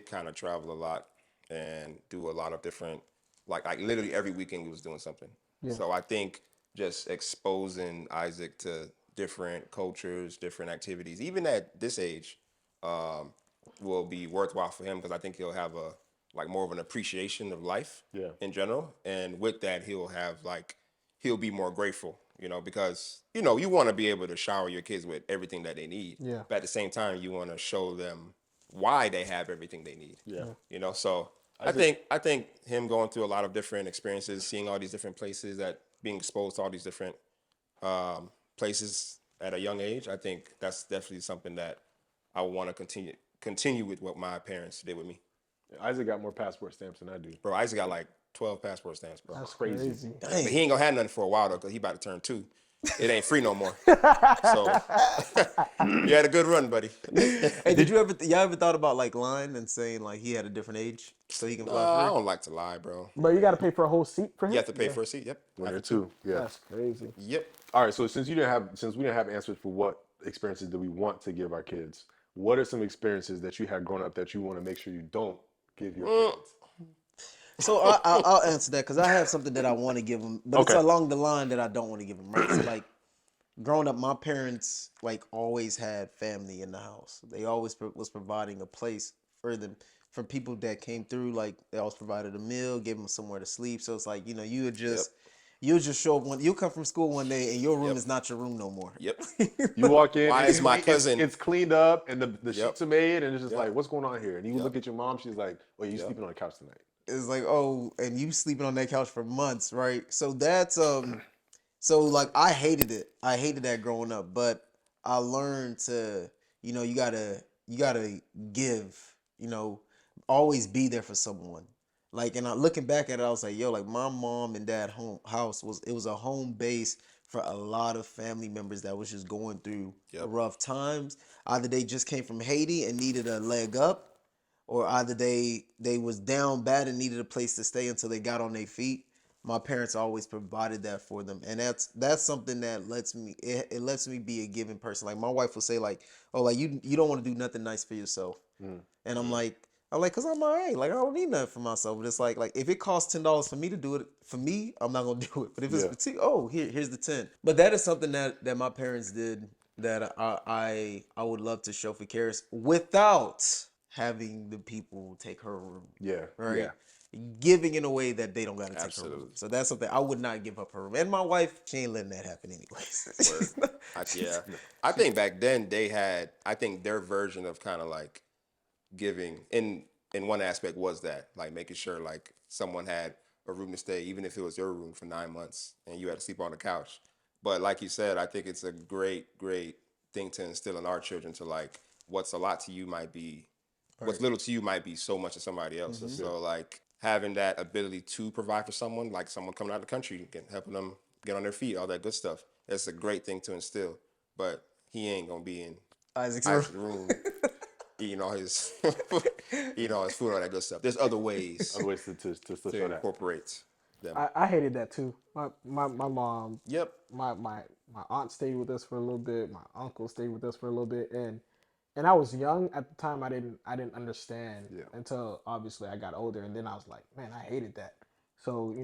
kind of travel a lot and do a lot of different, like literally every weekend we was doing something. Yeah. So I think just exposing Isaac to different cultures, different activities, even at this age, will be worthwhile for him because I think he'll have more of an appreciation of life in general. And with that, he'll be more grateful, because, you want to be able to shower your kids with everything that they need. Yeah. But at the same time, you want to show them why they have everything they need. Yeah. So I think him going through a lot of different experiences, seeing all these different places, being exposed to all these different places at a young age, I think that's definitely something that I want to continue with what my parents did with me. Isaac got more passport stamps than I do. Bro, Isaac got like 12 passport stamps, bro. That's crazy. But he ain't gonna have nothing for a while though, because he about to turn 2. it ain't free no more. So you had a good run, buddy. Hey, did you ever y'all ever thought about like lying and saying like he had a different age so he can fly I free? don't like to lie, bro. But you got to pay for a whole seat for him. You have to pay for a seat. Yep. One or two. Yeah. That's crazy. Yep. All right. So since we didn't have answers for what experiences do we want to give our kids, what are some experiences that you had growing up that you want to make sure you don't give your kids? So I'll answer that because I have something that I want to give them, but it's along the line that I don't want to give them. Right. So like growing up, my parents like always had family in the house. They always was providing a place for them, for people that came through. Like they always provided a meal, gave them somewhere to sleep. So it's like, you know, you would just show up you come from school one day and your room is not your room no more. Yep. You walk in. Why is my cousin? It's cleaned up and the sheets are made and it's just like, what's going on here? And you look at your mom. She's like, well, you sleeping on the couch tonight. It's like, oh, and you sleeping on that couch for months, right? So that's so like I hated it. I hated that growing up, but I learned to, you know, you gotta give, you know, always be there for someone. Like, and looking back at it, I was like, yo, like my mom and dad house was a home base for a lot of family members that was just going through rough times. Either they just came from Haiti and needed a leg up, or either they was down bad and needed a place to stay until they got on their feet. My parents always provided that for them, and that's something that lets me it lets me be a giving person. Like my wife will say, like, oh, like you don't want to do nothing nice for yourself, and I'm like, cause I'm alright. Like I don't need nothing for myself. But it's like if it costs $10 for me to do it for me, I'm not gonna do it. But if it's for here's the 10. But that is something that my parents did that I would love to show for Karis without having the people take her room. Yeah. Right. Yeah. Giving in a way that they don't gotta take her room. So that's something I would not give up her room. And my wife, she ain't letting that happen anyways. I think back then I think their version of kind of like giving in one aspect was that like making sure like someone had a room to stay, even if it was your room for 9 months and you had to sleep on the couch. But like you said, I think it's a great thing to instill in our children to like what's a lot to you might be what's little to you might be so much to somebody else. Mm-hmm. So like having that ability to provide for someone, like someone coming out of the country, helping them get on their feet, all that good stuff. It's a great thing to instill. But he ain't gonna be in Isaac's room eating all his food, all that good stuff. There's other ways to incorporate them. I hated that too. My mom. Yep. My aunt stayed with us for a little bit. My uncle stayed with us for a little bit, and I was young at the time. I didn't understand until obviously I got older, and then I was like, man, I hated that. So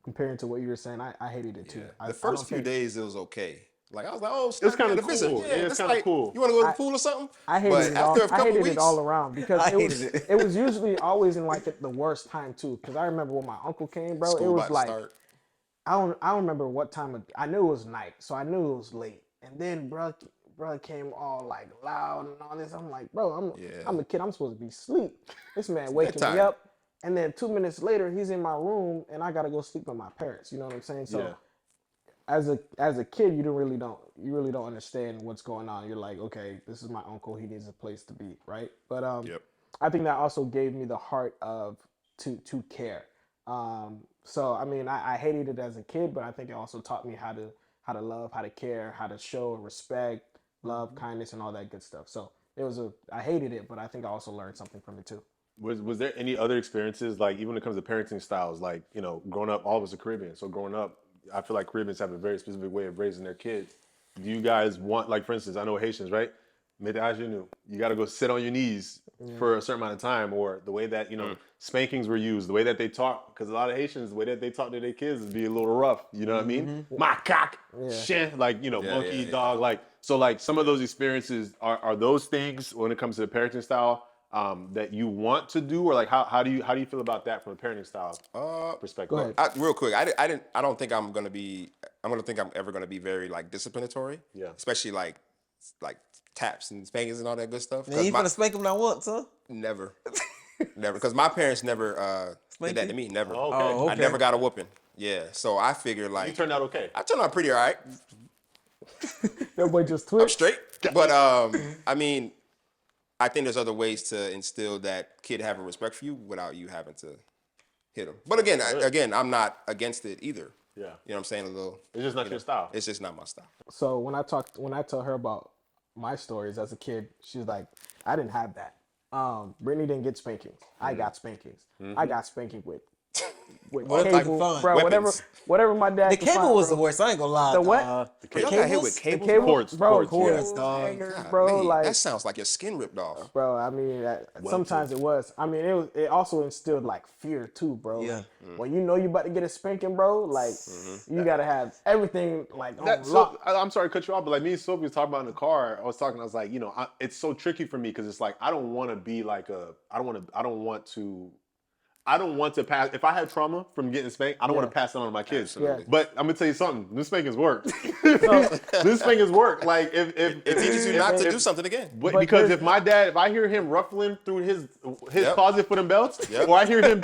comparing to what you were saying, I hated it too. The first few days it was okay. Like I was like, oh, it was kind of cool. Yeah, it's kind of cool. You want to go to the pool or something? I hated it all. I hated it all around because it was usually always in like the worst time too. Because I remember when my uncle came, bro. It was like I don't remember what time. I knew it was night, so I knew it was late. And then bro came all like loud and all this. I'm like, bro, I'm a kid. I'm supposed to be asleep. This man waking me up, and then 2 minutes later he's in my room, and I gotta go sleep with my parents. You know what I'm saying? So. As a kid, you really don't understand what's going on. You're like, okay, this is my uncle. He needs a place to be, right? But I think that also gave me the heart of to care. So I mean, I hated it as a kid, but I think it also taught me how to love, how to care, how to show respect, love, kindness, and all that good stuff. So I hated it, but I think I also learned something from it too. Was there any other experiences, like even when it comes to parenting styles, like growing up, all of us are Caribbean, so growing up, I feel like Caribbeans have a very specific way of raising their kids. Do you guys want, like for instance, I know Haitians, right? You got to go sit on your knees for a certain amount of time, or the way that spankings were used, the way that they talk, because a lot of Haitians, the way that they talk to their kids is be a little rough. You know what I mean? Macaque, shin, like monkey, dog, like so. Like some of those experiences are those things when it comes to the parenting style that you want to do, or like how do you feel about that from a parenting style perspective? Real quick, I don't think I'm gonna think I'm ever gonna be very like disciplinatory. Yeah. Especially like taps and spankings and all that good stuff. You ain't gonna spank them not once, huh? Never, never. Because my parents never did that to me. Never. Oh, okay. I never got a whooping. Yeah. So I figured like you turned out okay. I turned out pretty all right. That boy just twitched. I'm straight. But I mean, I think there's other ways to instill that kid having respect for you without you having to hit them. But again, I'm not against it either. Yeah. You know what I'm saying? A little. It's just not your style. It's just not my style. So when I tell her about my stories as a kid, she's like, I didn't have that. Brittany didn't get spankings. I got spankings. I got spanking with Whatever I can cable, find. bro. Weapons. Whatever my dad. The could cable find, was bro. the worst. I ain't gonna lie. The what? The Y'all got hit with cables? cables? Cable, Cords, bro. cords, yeah, dog. hangers, God, bro. man, Like, that sounds like your skin ripped off. bro. I mean, sometimes it was. I mean, it also instilled like fear too, bro. Yeah. Like, when you know you about to get a spanking, bro, like you gotta have everything like on So, lock. I'm sorry to cut you off, but like me and Sophie was talking about in the car. I was like, it's so tricky for me because it's like I don't want to be like I don't want to pass. If I had trauma from getting spanked, I don't want to pass it on to my kids. Absolutely. But I'm gonna tell you something. This spankings work. This spankings work. Like if It teaches you not to do something again. because if I hear him ruffling through his Yep. closet for them belts, Yep. or I hear him,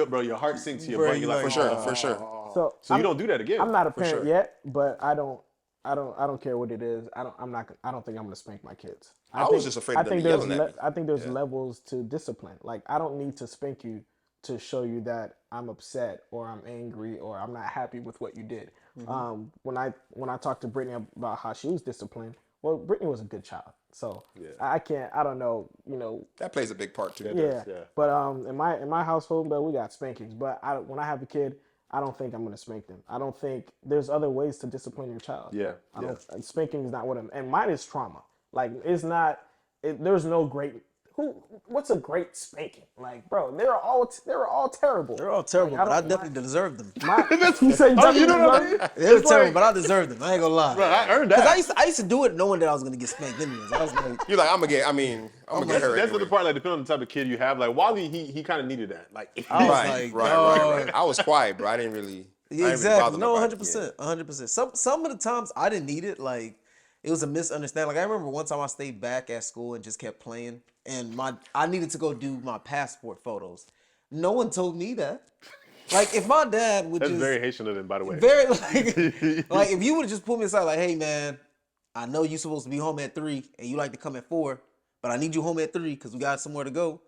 bro, your heart sinks to your Bro, brain. you You're like, like, For sure. So you don't do that again. I'm not a parent sure. yet, but I don't care what it is. I don't think I'm gonna spank my kids. I was just afraid of them yelling at me. I think there's levels to discipline. Like, I don't need to spank you to show you that I'm upset or I'm angry or I'm not happy with what you did. When I talked to Brittany about how she was disciplined, well, Brittany was a good child, so I don't know, That plays a big part too. yeah. But in my household, though, we got spankings. But when I have a kid, I don't think I'm gonna spank them. I don't think there's other ways to discipline your child. Yeah. Spanking is not what and mine is trauma. Like, it's not. There's no great. What's a great spanking? Like, bro, they were all terrible. They're all terrible, but I definitely deserved them. You say you know what I mean? They were terrible, but I deserved them. I ain't gonna lie. Bro, I earned that. Because I used to do it knowing that I was gonna get spanked anyways. I was like, You're like, I'm gonna get her. That's Anyway. the part, like, depending on the type of kid you have. Like Wally, he kind of needed that. Like, I was Right. like, I was quiet, bro. I didn't really. exactly. No, bother 100%, 100%. Some of the times I didn't need it. Like, it was a misunderstanding. Like, I remember one time I stayed back at school and just kept playing, and I needed to go do my passport photos. No one told me that. Like, if my dad would that's just very Haitian of him, by the way. very like if you would have just pulled me aside, like, hey man, I know you're supposed to be home at 3 and you like to come at 4, but I need you home at 3 because we got somewhere to go.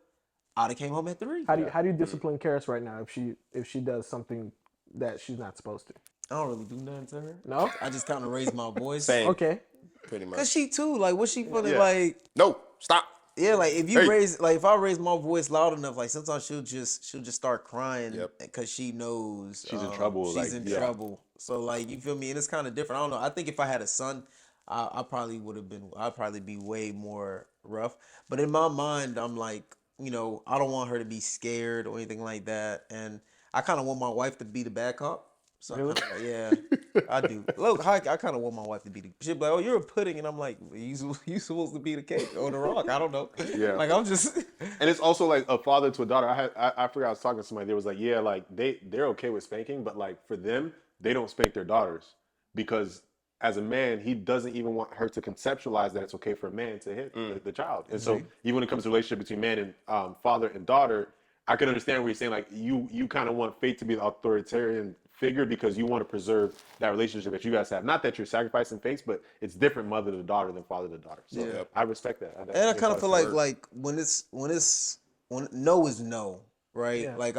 I'd have came home at 3. How do you discipline Karis right now if she does something that she's not supposed to? I don't really do nothing to her. No? I just kind of raise my voice. Same. Okay. Pretty much. Cause she too, like, what she funny, Yeah. like, No, stop. yeah, like if you Hey. if I raise my voice loud enough, like sometimes she'll just start crying Yep. because she knows She's in trouble, She's like, in yeah. trouble. So, like, you feel me? And it's kind of different. I don't know. I think if I had a son, I probably would have been. I'd probably be way more rough. But in my mind, I'm like, I don't want her to be scared or anything like that. And I kind of want my wife to be the bad cop. So Really? yeah, I do. Look, I kind of want my wife to be the. She'll be like, "Oh, you're a pudding," and I'm like, "You supposed to be the cake or the rock?" I don't know. Yeah. Like, I'm just. And it's also like a father to a daughter. I forgot I was talking to somebody. They was like, yeah, like they're okay with spanking, but like for them, they don't spank their daughters because as a man, he doesn't even want her to conceptualize that it's okay for a man to hit the child. And so even when it comes to relationship between man and father and daughter, I can understand what you're saying. Like you kind of want Faith to be the authoritarian figure because you want to preserve that relationship that you guys have. Not that you're sacrificing Faith, but it's different mother to daughter than father to daughter. So Yeah. I respect that. And I kind of feel like when no is no, right? Yeah. Like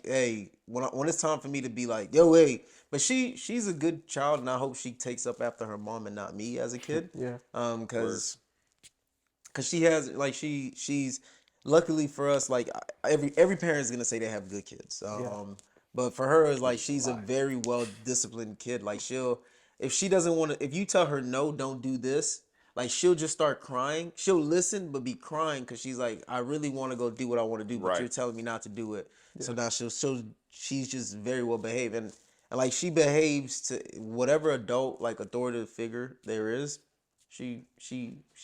hey, when it's time for me to be like, yo, hey, but she's a good child, and I hope she takes up after her mom and not me as a kid. Yeah. Because she has like she's luckily for us, like every parent is gonna say they have good kids. But for her, it's like she's a very well disciplined kid. Like if she doesn't want to, if you tell her no, don't do this, like she'll just start crying. She'll listen but be crying because she's like, I really want to go do what I want to do, but Right. you're telling me not to do it. So now she's just very well behaved and like she behaves to whatever adult like authoritative figure there is. She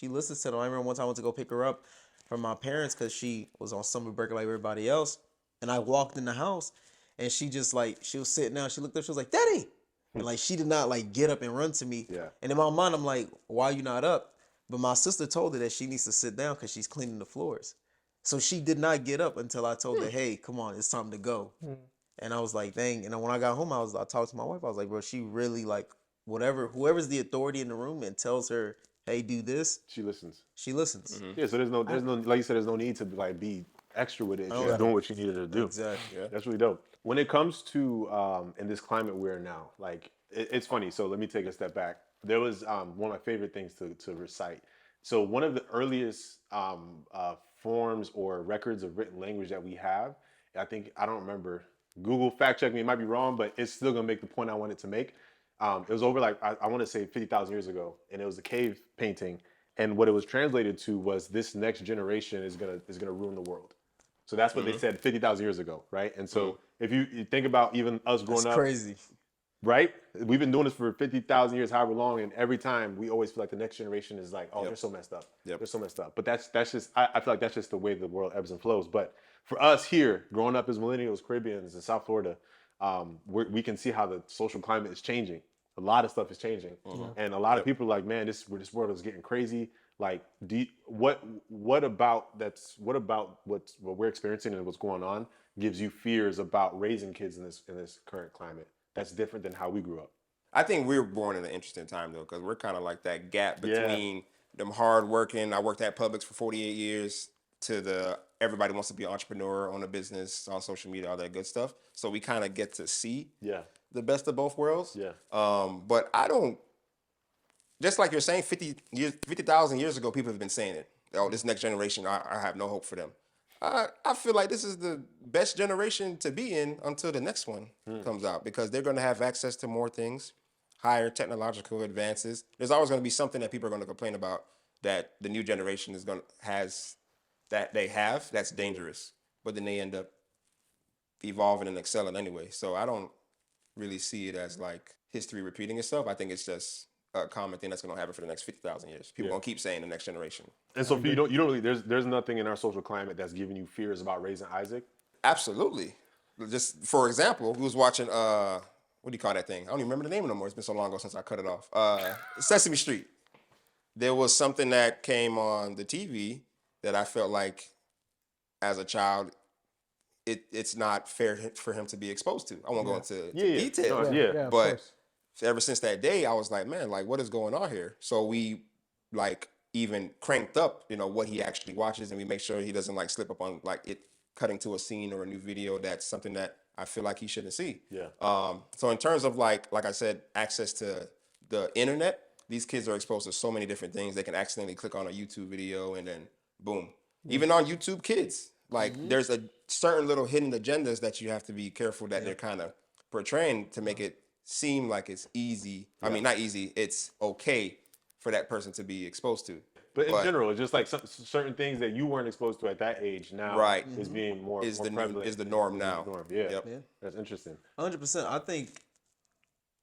listens to them. I remember one time I went to go pick her up from my parents because she was on summer break like everybody else, and I walked in the house. And she just like, she was sitting down, she looked up, she was like, Daddy. And like, she did not like get up and run to me. Yeah. And in my mind, I'm like, why are you not up? But my sister told her that she needs to sit down because she's cleaning the floors. So she did not get up until I told her, hey, come on, it's time to go. And I was like, dang. And then when I got home, I talked to my wife. I was like, bro, she really like, whoever's the authority in the room and tells her, hey, do this. she listens. She listens. Yeah, so there's no like you said, there's no need to like be extra with it. She's doing what she needed to do. Exactly. That's really dope. When it comes to in this climate we're in now, like it's funny. So let me take a step back. There was one of my favorite things to recite. So one of the earliest forms or records of written language that we have, I don't remember. Google fact check me, it might be wrong, but it's still gonna make the point I wanted to make. It was over like I want to say 50,000 years ago, and it was a cave painting, and what it was translated to was this next generation is gonna ruin the world. So that's what they said 50,000 years ago, right? And so if you think about even us growing That's up, crazy. right? We've been doing this for 50,000 years, however long, and every time we always feel like the next generation is like, oh, they're so messed up. They're so messed up. But that's just I feel like that's just the way the world ebbs and flows. But for us here, growing up as millennials, Caribbeans in South Florida, we can see how the social climate is changing. A lot of stuff is changing, and a lot of people are like, man, this world is getting crazy. Like, what about what we're experiencing and what's going on gives you fears about raising kids in this current climate that's different than how we grew up? I think we were born in an interesting time though, because we're kind of like that gap between them hard working. I worked at Publix for 48 years to the everybody wants to be an entrepreneur, own a business, on social media, all that good stuff. So we kind of get to see the best of both worlds. But I don't. Just like you're saying, 50,000 years ago, people have been saying it. Oh, this next generation, I have no hope for them. I feel like this is the best generation to be in until the next one comes out, because they're going to have access to more things, higher technological advances. There's always going to be something that people are going to complain about that the new generation has that's dangerous, but then they end up evolving and excelling anyway. So I don't really see it as like history repeating itself. I think it's just a common thing that's going to happen for the next 50,000 years. People going to keep saying the next generation. And so you don't really, there's nothing in our social climate that's giving you fears about raising Isaac? Absolutely. Just for example, we was watching, what do you call that thing? I don't even remember the name no more. It's been so long ago since I cut it off. Sesame Street. There was something that came on the TV that I felt like as a child, it's not fair for him to be exposed to. I won't go into details. But ever since that day, I was like, man, like, what is going on here? So we like even cranked up, what he actually watches, and we make sure he doesn't like slip up on like it cutting to a scene or a new video that's something that I feel like he shouldn't see. So in terms of like I said, access to the internet, these kids are exposed to so many different things. They can accidentally click on a YouTube video and then boom. Even on YouTube Kids, like there's a certain little hidden agendas that you have to be careful that they're kind of portraying to make it seem like it's easy. I mean, not easy. It's okay for that person to be exposed to. But in general, it's just like certain things that you weren't exposed to at that age now is being more prevalent. Is the norm now. Yeah. That's interesting. 100%. I think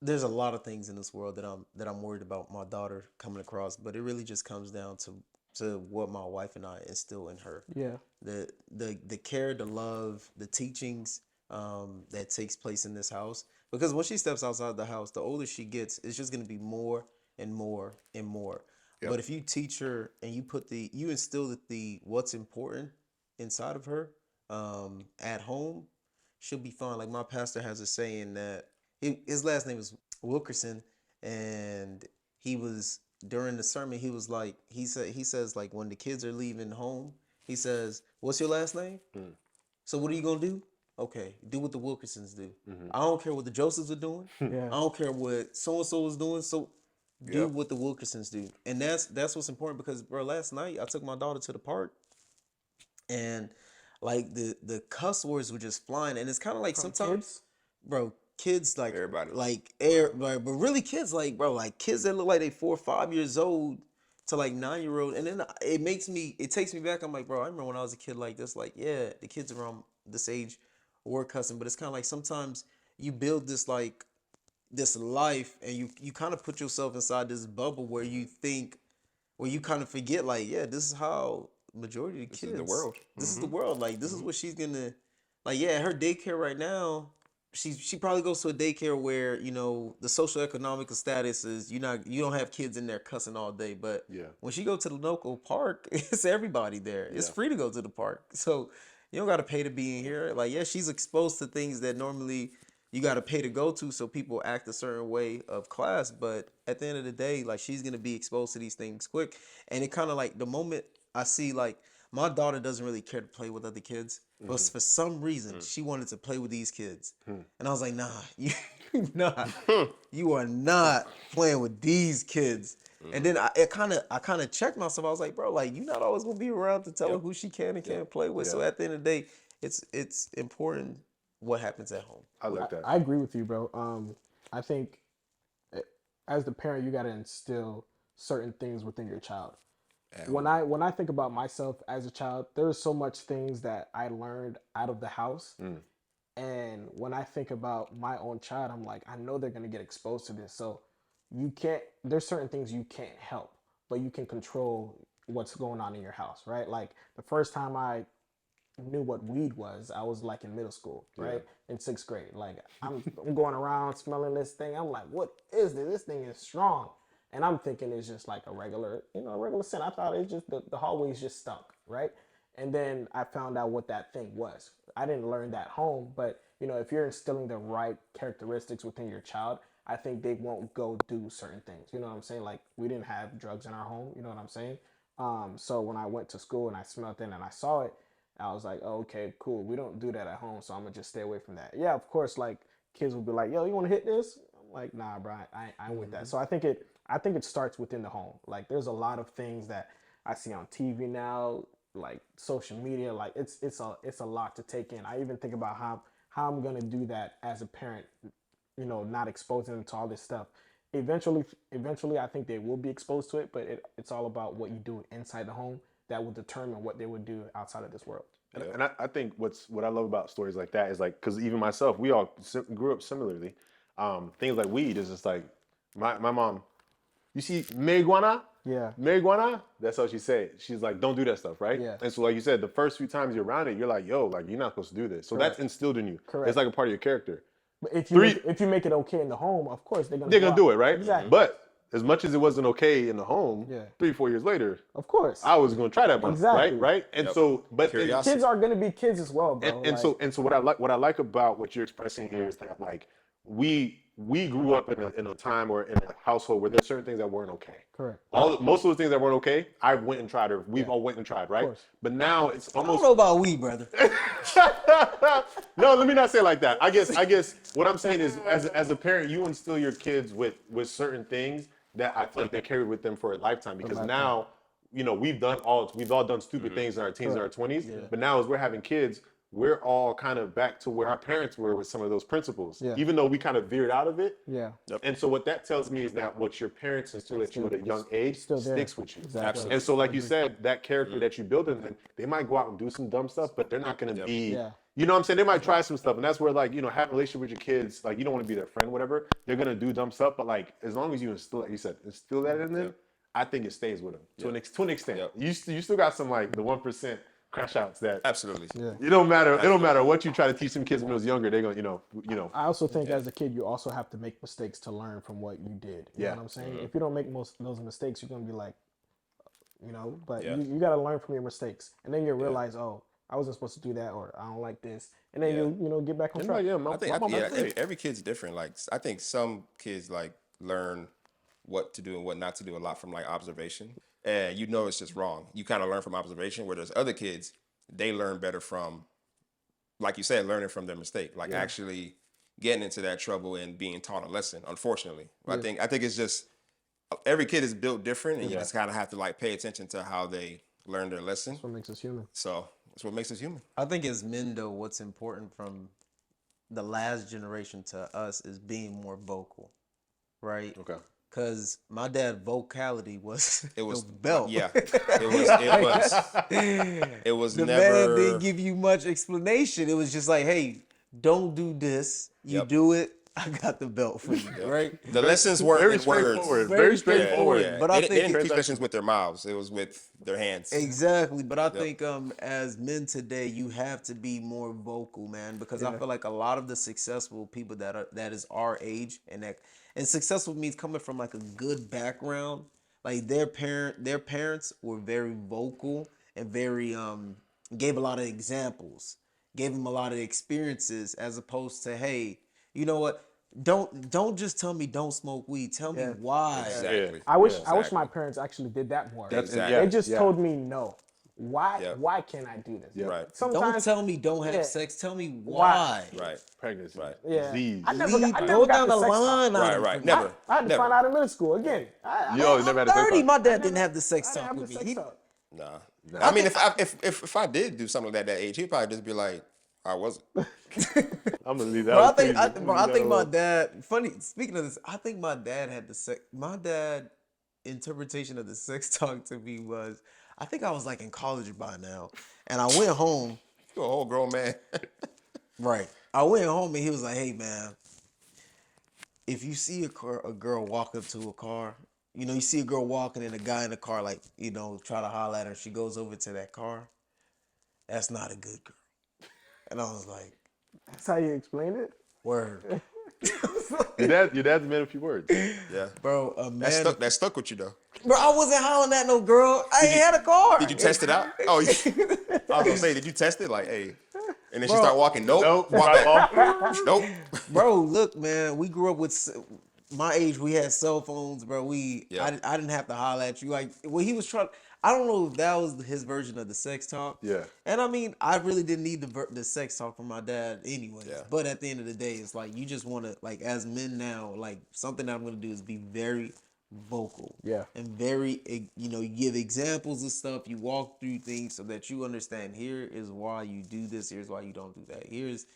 there's a lot of things in this world that I'm worried about my daughter coming across, but it really just comes down to what my wife and I instill in her. The care, the love, the teachings that takes place in this house. Because when she steps outside the house, the older she gets, it's just going to be more and more and more. But if you teach her and you instill what's important inside of her at home, she'll be fine. Like my pastor has a saying that his last name is Wilkerson, and he was during the sermon he was like he says like when the kids are leaving home, he says, "What's your last name? So what are you gonna do? Okay, do what the Wilkersons do. I don't care what the Josephs are doing. I don't care what so and so is doing. So do what the Wilkersons do." And that's what's important, because bro, last night I took my daughter to the park, and like the cuss words were just flying, and it's kind of like sometimes, bro, kids like everybody, but really kids like bro, like kids that look like they 4 or 5 years old to like 9-year-old, and then it takes me back. I'm like, bro, I remember when I was a kid like this. Like, yeah, the kids around this age were cussing, but it's kind of like sometimes you build this like this life, and you kind of put yourself inside this bubble where you kind of forget like, yeah, this is how majority of the kids. This is the world. This is the world. Like this is what she's gonna like. Yeah, her daycare right now. She probably goes to a daycare where the social economical status is you don't have kids in there cussing all day, but when she go to the local park, it's everybody there. It's free to go to the park, so you don't got to pay to be in here. Like she's exposed to things that normally you got to pay to go to, so people act a certain way of class. But at the end of the day, like she's gonna be exposed to these things quick, and it kind of like the moment I see like my daughter doesn't really care to play with other kids, but for some reason she wanted to play with these kids, and I was like, nah, you not, you are not playing with these kids. And then I kind of checked myself. I was like, bro, like you're not always gonna be around to tell her who she can and can't play with. So at the end of the day, it's important what happens at home. I like that. I agree with you, bro. I think as the parent, you got to instill certain things within your child. When I think about myself as a child, there's so much things that I learned out of the house. And when I think about my own child, I'm like, I know they're gonna get exposed to this. So there's certain things you can't help, but you can control what's going on in your house, right? Like the first time I knew what weed was, I was like in middle school, right? In 6th grade. Like I'm going around smelling this thing. I'm like, what is this? This thing is strong. And I'm thinking it's just like a regular scent. I thought it's just the hallways just stunk, right? And then I found out what that thing was. I didn't learn that home, but if you're instilling the right characteristics within your child, I think they won't go do certain things. You know what I'm saying? Like we didn't have drugs in our home. You know what I'm saying? So when I went to school and I smelled it and I saw it, I was like, oh, okay, cool. We don't do that at home, so I'm gonna just stay away from that. Yeah, of course, like kids will be like, yo, you want to hit this? I'm like, nah, bro, I ain't with that. So I think it starts within the home. Like there's a lot of things that I see on TV now, like social media. Like it's a lot to take in. I even think about how I'm gonna do that as a parent. Not exposing them to all this stuff. Eventually, I think they will be exposed to it, but it's all about what you do inside the home that will determine what they would do outside of this world. And I think what I love about stories like that is like, because even myself, we all grew up similarly. Things like weed is just like, my mom, you see marijuana? Yeah. Marijuana? That's how she said. She's like, don't do that stuff, right? Yeah. And so like you said, the first few times you're around it, you're like, yo, like you're not supposed to do this. So Correct. that's instilled in you. Correct. It's like a part of your character. But if you make it okay in the home, of course they're gonna do it, right? Exactly. But as much as it wasn't okay in the home, 3-4 years later, of course, I was going to try that one, exactly. right? And so, but kids are going to be kids as well, bro. And so what I like about what you're expressing here is that like we grew up in a time or in a household where there's certain things that weren't okay. Correct. Most of the things that weren't okay, I went and tried, or we've all went and tried, right? But now it's almost. I don't know about weed, brother. No, let me not say it like that. I guess what I'm saying is, as a parent, you instill your kids with certain things that I feel like they carry with them for a lifetime. Because now, we've all done stupid things in our teens and our 20s. But now as we're having kids, we're all kind of back to where our parents were with some of those principles, even though we kind of veered out of it. Yeah. And so what that tells me is that what your parents instill at you at a young age sticks with you. Exactly. And so like you said, that character that you build in them, they might go out and do some dumb stuff, but they're not going to be, you know what I'm saying? They might try some stuff. And that's where like, have a relationship with your kids. Like you don't want to be their friend, whatever. They're going to do dumb stuff. But like, as long as you instill, like you said, instill that in them, I think it stays with them to an extent. You still got some like the 1% crash outs that absolutely. It don't matter. Absolutely. It don't matter what you try to teach some kids when they was younger. They're gonna, I also think as a kid, you also have to make mistakes to learn from what you did. You know what I'm saying? If you don't make most of those mistakes, you're gonna be like, but you got to learn from your mistakes, and then you realize, oh, I wasn't supposed to do that, or I don't like this, and then you get back on track. Every kid's different. Like I think some kids like learn what to do and what not to do a lot from like observation. And it's just wrong. You kind of learn from observation, where there's other kids, they learn better from, like you said, learning from their mistake, like actually getting into that trouble and being taught a lesson, unfortunately. I think it's just, every kid is built different, and you just kind of have to like pay attention to how they learn their lesson. That's what makes us human. So that's what makes us human. I think as men, though, what's important from the last generation to us is being more vocal, right? Okay. Because my dad's vocality was belt. Yeah, it was the never. Man didn't give you much explanation. It was just like, hey, don't do this. You do it, I got the belt for you, right? The lessons were very straightforward. Very straightforward. Yeah. But they didn't teach lessons with their mouths. It was with their hands. Exactly. But I think as men today, you have to be more vocal, man, because I feel like a lot of the successful people that is our age and successful means coming from like a good background. Like their parents were very vocal and very gave a lot of examples, gave them a lot of experiences, as opposed to, hey, you know what? Don't just tell me don't smoke weed. Tell me why. Exactly. I wish my parents actually did that more. They just told me no. Why can't I do this? Yeah. Right. Don't Sometimes tell me don't have sex. Tell me why. Right. Pregnancy. Right. Disease. I never Go got down the sex line. talk. Right. Never. I had to Never. find out in middle school again. You always never had a sex 30. talk. My dad didn't have the sex I didn't talk have with the me. sex talk. Nah. I mean, if I did do something like that age, he'd probably just be like, I wasn't. I'm gonna leave that. Bro, One crazy. I think my dad. Funny. Speaking of this, I think my dad had the sex. My dad interpretation of the sex talk to me was, I think I was like in college by now, and I went home. You're a whole grown man. Right. I went home and he was like, "Hey man, if you see a girl walk up to a car, you see a girl walking and a guy in the car, like, try to holler at her. She goes over to that car. That's not a good girl." And I was like, That's how you explain it? word. Your dad's made a few words. Yeah. Bro, a man. That stuck with you though. Bro, I wasn't hollering at no girl. I ain't had a car. Did you test it out? Oh, I was gonna say, did you test it? Like, hey, and then she Bro. start walking. Nope. Walk back. Nope. Bro, look, man, we grew up with my age. We had cell phones, bro. I didn't have to holler at you. Like when he was trying, I don't know if that was his version of the sex talk. Yeah. And I mean, I really didn't need the sex talk from my dad anyway. Yeah. But at the end of the day, it's like you just want to, like, as men now, like something that I'm gonna do is be very vocal. Yeah. And very, you give examples of stuff. You walk through things so that you understand. Here is why you do this. Here's why you don't do that. Here's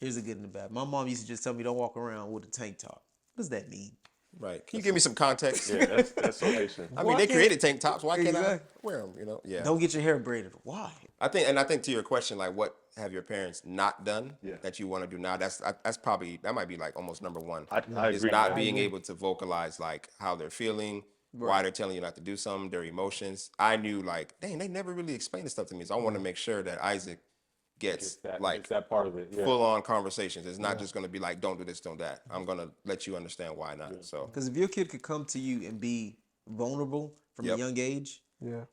the good and the bad. My mom used to just tell me, don't walk around with a tank top. What does that mean? Right. Can you give me some context? Yeah, that's so patient. I mean, they created tank tops. Why can't I Exactly. wear them? Yeah. Don't get your hair braided. Why? I think to your question, like, what have your parents not done that you want to do now? That's probably, that might be like almost number one. I is agree. not being able to vocalize like how they're feeling, why they're telling you not to do something, their emotions. I knew, like, dang, they never really explained this stuff to me. So I want to make sure that Isaac gets that part of it. Yeah. full on conversations. It's not just going to be like, don't do this, don't that. I'm going to let you understand why not. So Because if your kid could come to you and be vulnerable from a young age,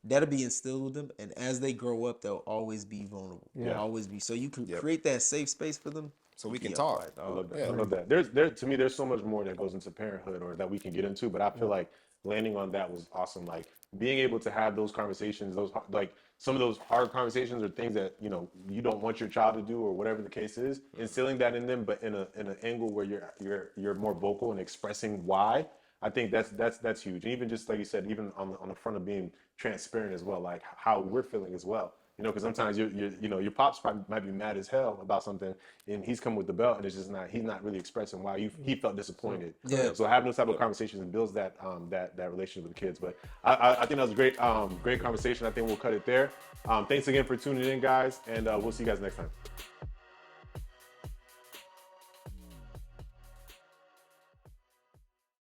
that'll be instilled with them. And as they grow up, they'll always be vulnerable. Yeah. They'll always be. So you can create that safe space for them. so we can talk. I love that. I love that. To me, there's so much more that goes into parenthood, or that we can get into. But I feel like landing on that was awesome. Like being able to have those conversations, those like some of those hard conversations, or things that you don't want your child to do, or whatever the case is. Instilling that in them, but in an angle where you're more vocal and expressing why. I think that's huge. And even just like you said, even on the front of being transparent as well, like how we're feeling as well. Because sometimes your pops probably might be mad as hell about something, and he's come with the belt, and it's just he's not really expressing why he felt disappointed. Yeah. So having those type of conversations and builds that relationship with the kids. But I think that was a great conversation. I think we'll cut it there. Thanks again for tuning in, guys, and we'll see you guys next time.